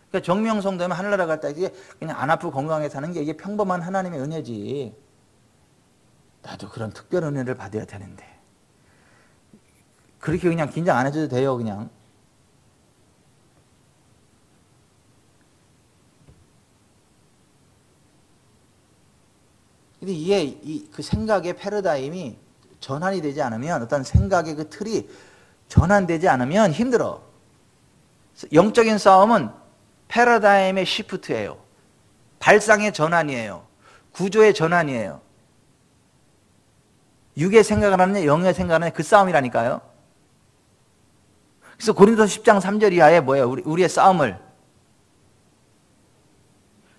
[SPEAKER 1] 그러니까 정명성도면 하늘나라 갈 때 그냥 안 아프고 건강하게 사는 게 이게 평범한 하나님의 은혜지. 나도 그런 특별 은혜를 받아야 되는데. 그렇게 그냥 긴장 안 해줘도 돼요, 그냥. 근데 이게 그 생각의 패러다임이 전환이 되지 않으면, 어떤 생각의 그 틀이 전환되지 않으면 힘들어. 영적인 싸움은 패러다임의 시프트예요. 발상의 전환이에요. 구조의 전환이에요. 육의 생각을 하느냐 영의 생각을 하느냐 그 싸움이라니까요. 그래서 고린도서 10장 3절 이하에 뭐예요? 우리의 싸움을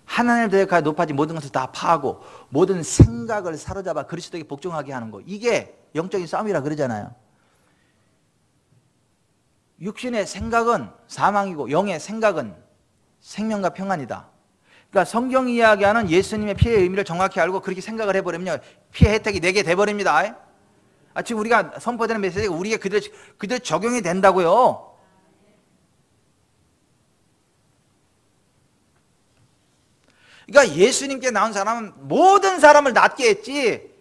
[SPEAKER 1] 하나님을 대적하여 높아지 모든 것을 다 파하고 모든 생각을 사로잡아 그리스도에게 복종하게 하는 거. 이게 영적인 싸움이라 그러잖아요. 육신의 생각은 사망이고 영의 생각은 생명과 평안이다. 그러니까 성경이 이야기하는 예수님의 피의 의미를 정확히 알고 그렇게 생각을 해버리면 피의 혜택이 내게 돼버립니다. 지금 우리가 선포되는 메시지가 우리에게 그대로 적용이 된다고요. 그러니까 예수님께 나온 사람은 모든 사람을 낫게 했지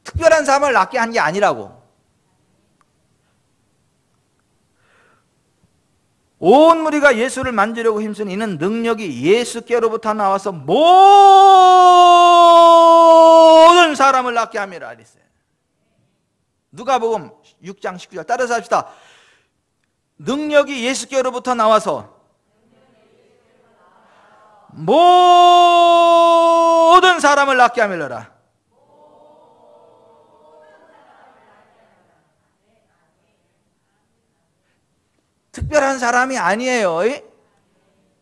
[SPEAKER 1] 특별한 사람을 낫게 한 게 아니라고. 온 무리가 예수를 만지려고 힘쓰는 이는 능력이 예수께로부터 나와서 모든 사람을 낫게 함이라 그랬어요. 누가복음 6장 19절 따라서 합시다. 능력이 예수께로부터 나와서 모든 사람을 낫게 함이라. 특별한 사람이 아니에요.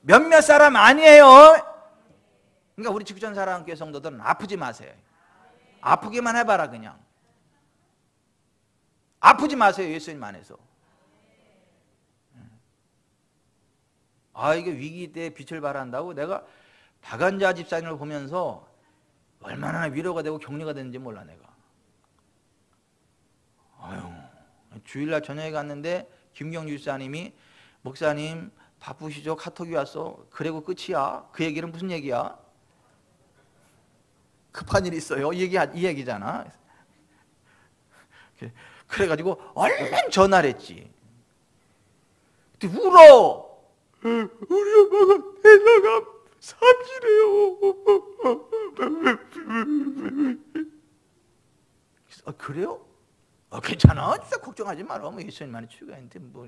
[SPEAKER 1] 몇몇 사람 아니에요. 그러니까 우리 직전 사랑교회 성도들은 아프지 마세요. 아프기만 해봐라 그냥. 아프지 마세요. 예수님 안에서. 이게 위기 때 빛을 발한다고. 내가 박한자 집사님을 보면서 얼마나 위로가 되고 격려가 되는지 몰라 내가. 주일날 저녁에 갔는데 김경주 집사님이 목사님 바쁘시죠? 카톡이 왔어. 그리고 끝이야. 그 얘기는 무슨 얘기야? 급한 일 있어요. 이 얘기잖아. 그래가지고 얼른 전화를 했지. 근데 울어. 우리 엄마가 회사가 삼시래요. 그래요? 괜찮아. 진짜 걱정하지 마라. 뭐 예수님 많이 치유가 있는데 뭐.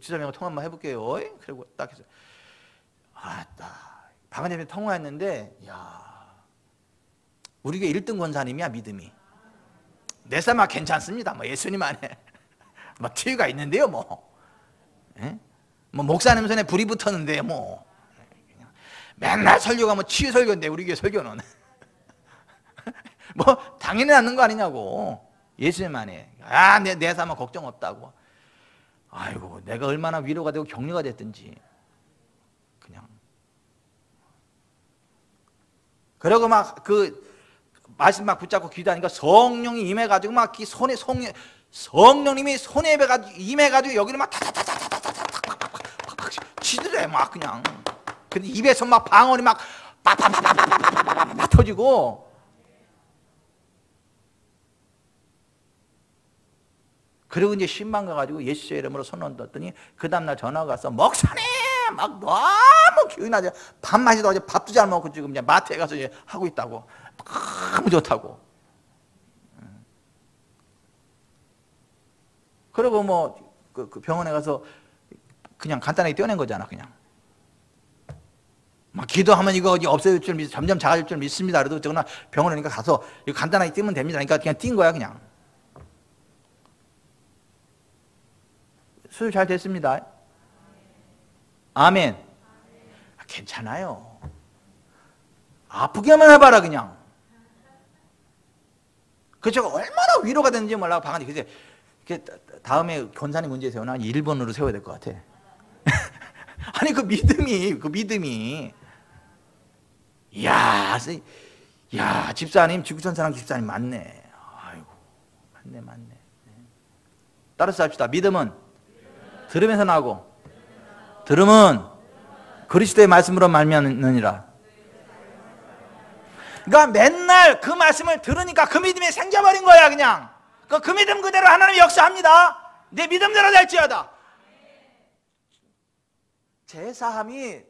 [SPEAKER 1] 지사님하고 통화 한번 해볼게요. 그리고 딱 해서 박은혜님 통화했는데 우리가 1등 권사님이야 믿음이. 내 삶아 괜찮습니다. 뭐 예수님 안에 뭐 치유가 있는데요. 뭐 목사님 손에 불이 붙었는데요. 뭐 맨날 설교가 뭐 치유 설교인데 우리 교회 설교는 뭐 당연히 낫는 거 아니냐고. 예수님 안에 내 삶은 걱정 없다고. 아이고 내가 얼마나 위로가 되고 격려가 됐든지 그냥. 그러고 막 그 말씀 막 붙잡고 기도하니까 성령이 임해가지고 막 손에 성령님이 손에 임해가지고 여기를 막 치더래 막 그냥. 근데 입에서 막 방언이 막 팍팍팍팍팍팍팍 터지고. 그리고 이제 신방 가가지고 예수의 이름으로 손 얹었더니 그 다음날 전화가 왔어. 목사님 막 너무 기운이 나죠. 밥맛이 나죠. 밥도 잘 먹고 지금 이제 마트에 가서 이제 하고 있다고. 너무 좋다고. 그리고 뭐 그 병원에 가서 그냥 간단하게 떼어낸 거잖아. 그냥 막 기도하면 이거 없어질 줄 점점 작아질 줄 믿습니다. 그래도 저거나 병원에 오니까 가서 이거 간단하게 띄면 됩니다. 그러니까 그냥 띈 거야. 그냥 수술 잘 됐습니다. 아멘. 괜찮아요. 아프게만 해봐라 그냥. 그저 얼마나 위로가 되는지 몰라. 방안이 그제 다음에 권사님 문제 세우나 1번으로 세워야 될 것 같아. 아니 그 믿음이 야 집사님 지구촌 사람 집사님 맞네. 아이고 맞네. 따라서 합시다. 믿음은 들으면서 나고 들음은 그리스도의 말씀으로 말미암느니라. 그러니까 맨날 그 말씀을 들으니까 그 믿음이 생겨버린 거야. 그냥 그 믿음 그대로 하나님 역사합니다. 내 믿음대로 될지어다. 제사함이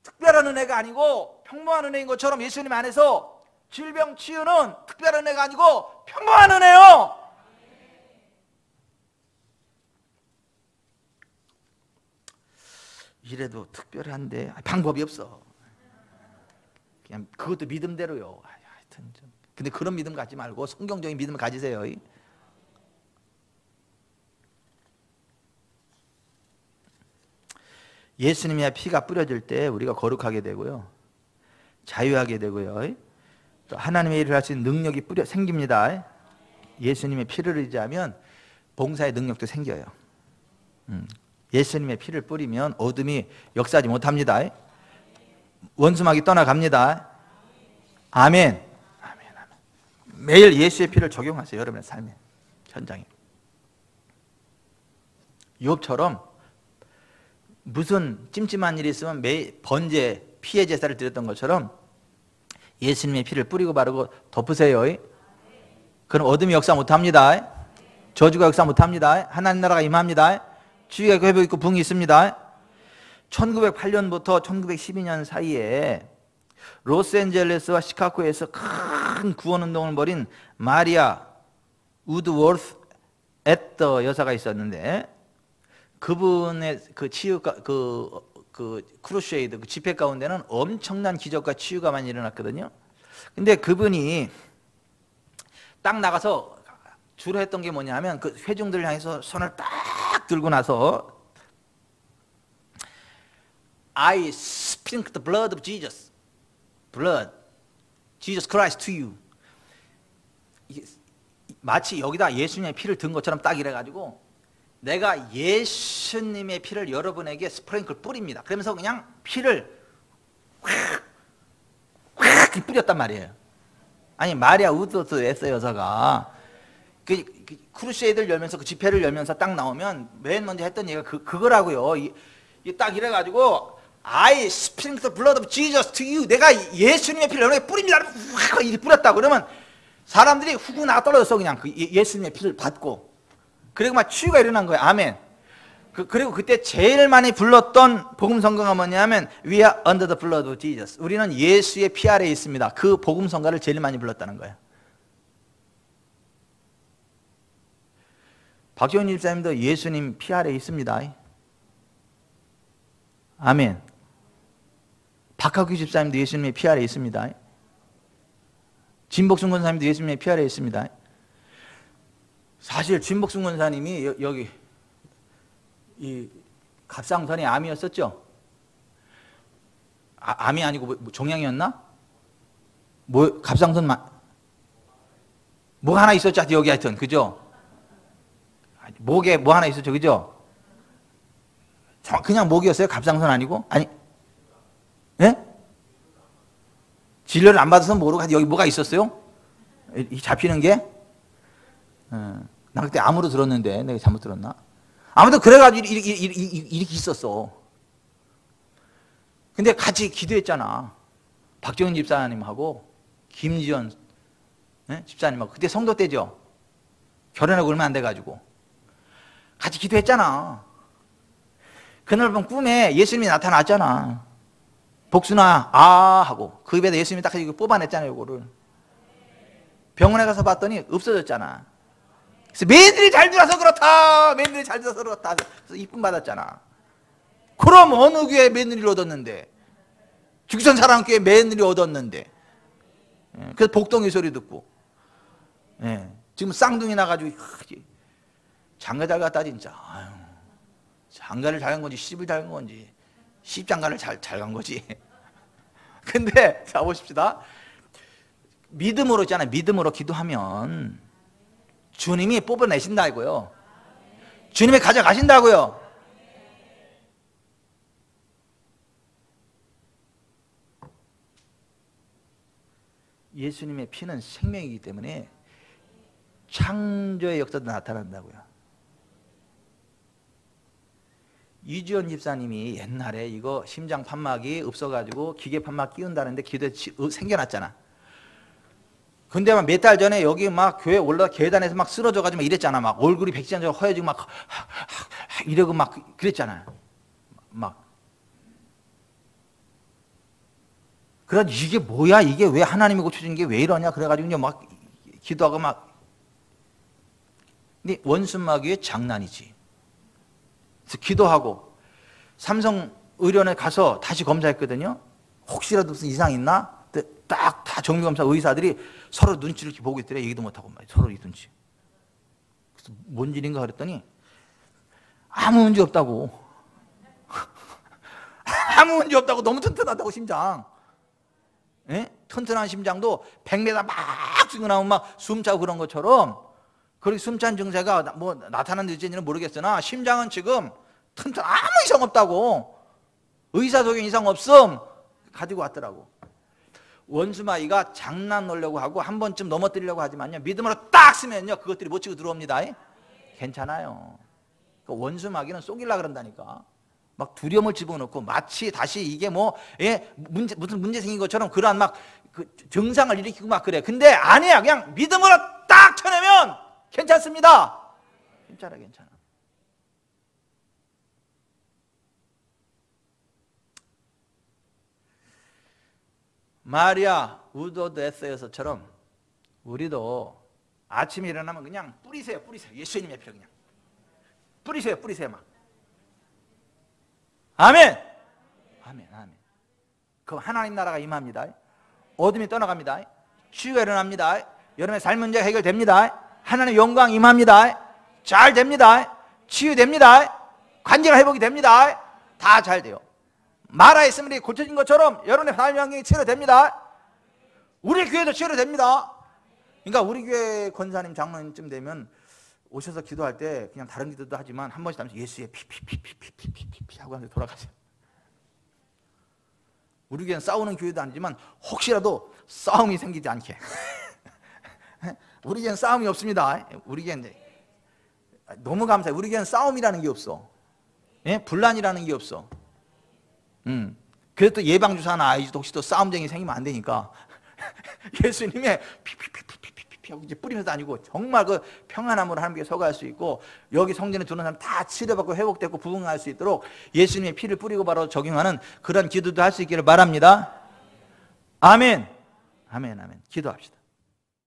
[SPEAKER 1] 특별한 은혜가 아니고 평범한 은혜인 것처럼 예수님 안에서 질병 치유는 특별한 은혜가 아니고 평범한 은혜요. 이래도 특별한데 방법이 없어. 그냥 그것도 믿음대로요. 하여튼 좀. 근데 그런 믿음 갖지 말고 성경적인 믿음을 가지세요. 예수님의 피가 뿌려질 때 우리가 거룩하게 되고요, 자유하게 되고요, 또 하나님의 일을 할 수 있는 능력이 생깁니다. 예수님의 피를 의지하면 봉사의 능력도 생겨요. 예수님의 피를 뿌리면 어둠이 역사하지 못합니다. 원수막이 떠나갑니다. 아멘. 매일 예수의 피를 적용하세요. 여러분의 삶의 현장에. 욥처럼 무슨 찜찜한 일이 있으면 매일 번제, 피해 제사를 드렸던 것처럼 예수님의 피를 뿌리고 바르고 덮으세요. 그럼 어둠이 역사 못합니다. 저주가 역사 못합니다. 하나님 나라가 임합니다. 주의가 회복 있고 붕이 있습니다. 1908년부터 1912년 사이에 로스앤젤레스와 시카고에서 큰 구원운동을 벌인 마리아 우드워스 애터 여사가 있었는데, 그분의 그 치유가 그 크루세이드 그 집회 가운데는 엄청난 기적과 치유가 많이 일어났거든요. 근데 그분이 딱 나가서 주로 했던 게 뭐냐면 그 회중들을 향해서 손을 딱 들고 나서 I speak the blood of Jesus, blood, Jesus Christ to you. 마치 여기다 예수님의 피를 든 것처럼 딱 이래가지고 내가 예수님의 피를 여러분에게 스프링클 뿌립니다. 그러면서 그냥 피를 확 뿌렸단 말이에요. 아니 마리아 우드워스 에서 여자가 그 크루세이드를 열면서 그 집회를 열면서 딱 나오면 맨 먼저 했던 얘기가 그거라고요. 딱 이래가지고 I speak the blood of Jesus to you. 내가 예수님의 피를 여러분에게 뿌립니다. 확 이렇게 뿌렸다고 그러면 사람들이 후구 나가 떨어졌어. 그냥 그 예수님의 피를 받고. 그리고 막 치유가 일어난 거예요. 아멘. 그리고 그때 제일 많이 불렀던 복음 성가가 뭐냐면 We are under the blood of Jesus. 우리는 예수의 피 아래에 있습니다. 그 복음 성가를 제일 많이 불렀다는 거예요. 박지원 집사님도 예수님 피 아래에 있습니다. 아멘. 박학규 집사님도 예수님의 피 아래에 있습니다. 진복순 권사님도 예수님의 피 아래에 있습니다. 사실 진복순 권사님이 여기 이 갑상선이 암이었었죠. 암이 아니고 종양이었나? 갑상선 뭐 하나 있었죠. 여기 하여튼 그죠? 목에 뭐 하나 있었죠. 그죠? 그냥 목이었어요. 갑상선 아니고? 아니, 예? 진료를 안 받아서 모르고 여기 뭐가 있었어요? 잡히는 게? 나 그때 암으로 들었는데 내가 잘못 들었나? 아무튼 그래가지고 이렇게 있었어. 근데 같이 기도했잖아. 박정현 집사님하고 김지연 집사님하고. 그때 성도 때죠. 결혼하고 얼마 안 돼가지고 같이 기도했잖아. 그날 밤 꿈에 예수님이 나타났잖아. 복순아 하고 그 입에다 예수님이 딱 뽑아냈잖아요. 요거를 병원에 가서 봤더니 없어졌잖아. 그래서 매일들이 잘 들어서 그렇다. 매일들이 잘 들어서 그렇다. 그래서 이쁨 받았잖아. 그럼 어느 교회에 며느리를 얻었는데, 죽선 사랑교회에 며느리 얻었는데, 그래서 복덩이 소리 듣고, 지금 쌍둥이 나가지고 장가 잘 갔다 진짜. 아유, 장가를 잘 간 건지 시집을 잘 간 건지 시집장가를 잘 간 거지. 근데 자 보십시다. 믿음으로 있잖아요. 믿음으로 기도하면 주님이 뽑아내신다고요. 주님이 가져가신다고요. 예수님의 피는 생명이기 때문에 창조의 역사도 나타난다고요. 이주연 집사님이 옛날에 이거 심장 판막이 없어가지고 기계 판막 끼운다는데 기도에 생겨났잖아. 근데 막 몇 달 전에 여기 막 교회 올라 계단에서 막 쓰러져가지고 막 이랬잖아. 막 얼굴이 백지장처럼 허해지고 막 이러고 막 그랬잖아요. 막. 그래 이게 뭐야? 이게 왜 하나님이 고쳐준 게 왜 이러냐? 그래가지고 막 기도하고 막. 근데 원순마귀의 장난이지. 그래서 기도하고 삼성의료원에 가서 다시 검사했거든요. 혹시라도 무슨 이상 있나? 딱 다 정밀검사 의사들이 서로 눈치를 이렇게 보고 있더래. 얘기도 못하고 말이야. 서로 이 눈치. 그래서 뭔 일인가 그랬더니 아무 문제 없다고. 아무 문제 없다고. 너무 튼튼하다고 심장. 예? 튼튼한 심장도 100m 막 뛰고 나오면 막 숨차고 그런 것처럼 그렇게 숨찬 증세가 뭐 나타나는 일지는 모르겠으나 심장은 지금 튼튼 아무 이상 없다고. 의사 소견 이상 없음 가지고 왔더라고. 원수마귀가 장난 놓으려고 하고 한 번쯤 넘어뜨리려고 하지만요, 믿음으로 딱 쓰면요 그것들이 못 치고 들어옵니다. 괜찮아요. 그러니까 원수마귀는 속이려고 그런다니까. 막 두려움을 집어넣고 마치 다시 이게 뭐 무슨 문제 생긴 것처럼 그러한 막 그 증상을 일으키고 막 그래. 근데 아니야. 그냥 믿음으로 딱 쳐내면 괜찮습니다. 괜찮아. 마리아 우드 에스에서처럼 우리도 아침에 일어나면 그냥 뿌리세요. 예수님의 피 그냥 뿌리세요 막. 아멘. 그럼 하나님 나라가 임합니다. 어둠이 떠나갑니다. 치유가 일어납니다. 여러분의 삶 문제가 해결됩니다. 하나님의 영광 임합니다. 잘 됩니다. 치유됩니다. 관계가 회복이 됩니다. 다 잘 돼요. 마라의 스물이 고쳐진 것처럼 여러분의 삶의 환경이 치료됩니다. 우리 교회도 치료됩니다. 그러니까 우리 교회 권사님 장로님쯤 되면 오셔서 기도할 때 그냥 다른 기도도 하지만 한 번씩 하면서 예수의 피 하고 돌아가세요. 우리 교회는 싸우는 교회도 아니지만 혹시라도 싸움이 생기지 않게. 우리 교회는 싸움이 없습니다. 우리 교회는 너무 감사해요. 우리 교회는 싸움이라는 게 없어. 분란이라는 게 없어. 그래도 또 예방주사 하나 아이도 혹시 또 싸움쟁이 생기면 안 되니까 예수님의 피피피피피피 하고 이제 뿌리면서 다니고 정말 그 평안함으로 하나님께 서갈 수 있고 여기 성전에 들어오는 사람 다 치료받고 회복되고 부흥할 수 있도록 예수님의 피를 뿌리고 바로 적용하는 그런 기도도 할 수 있기를 바랍니다. 아멘. 기도합시다.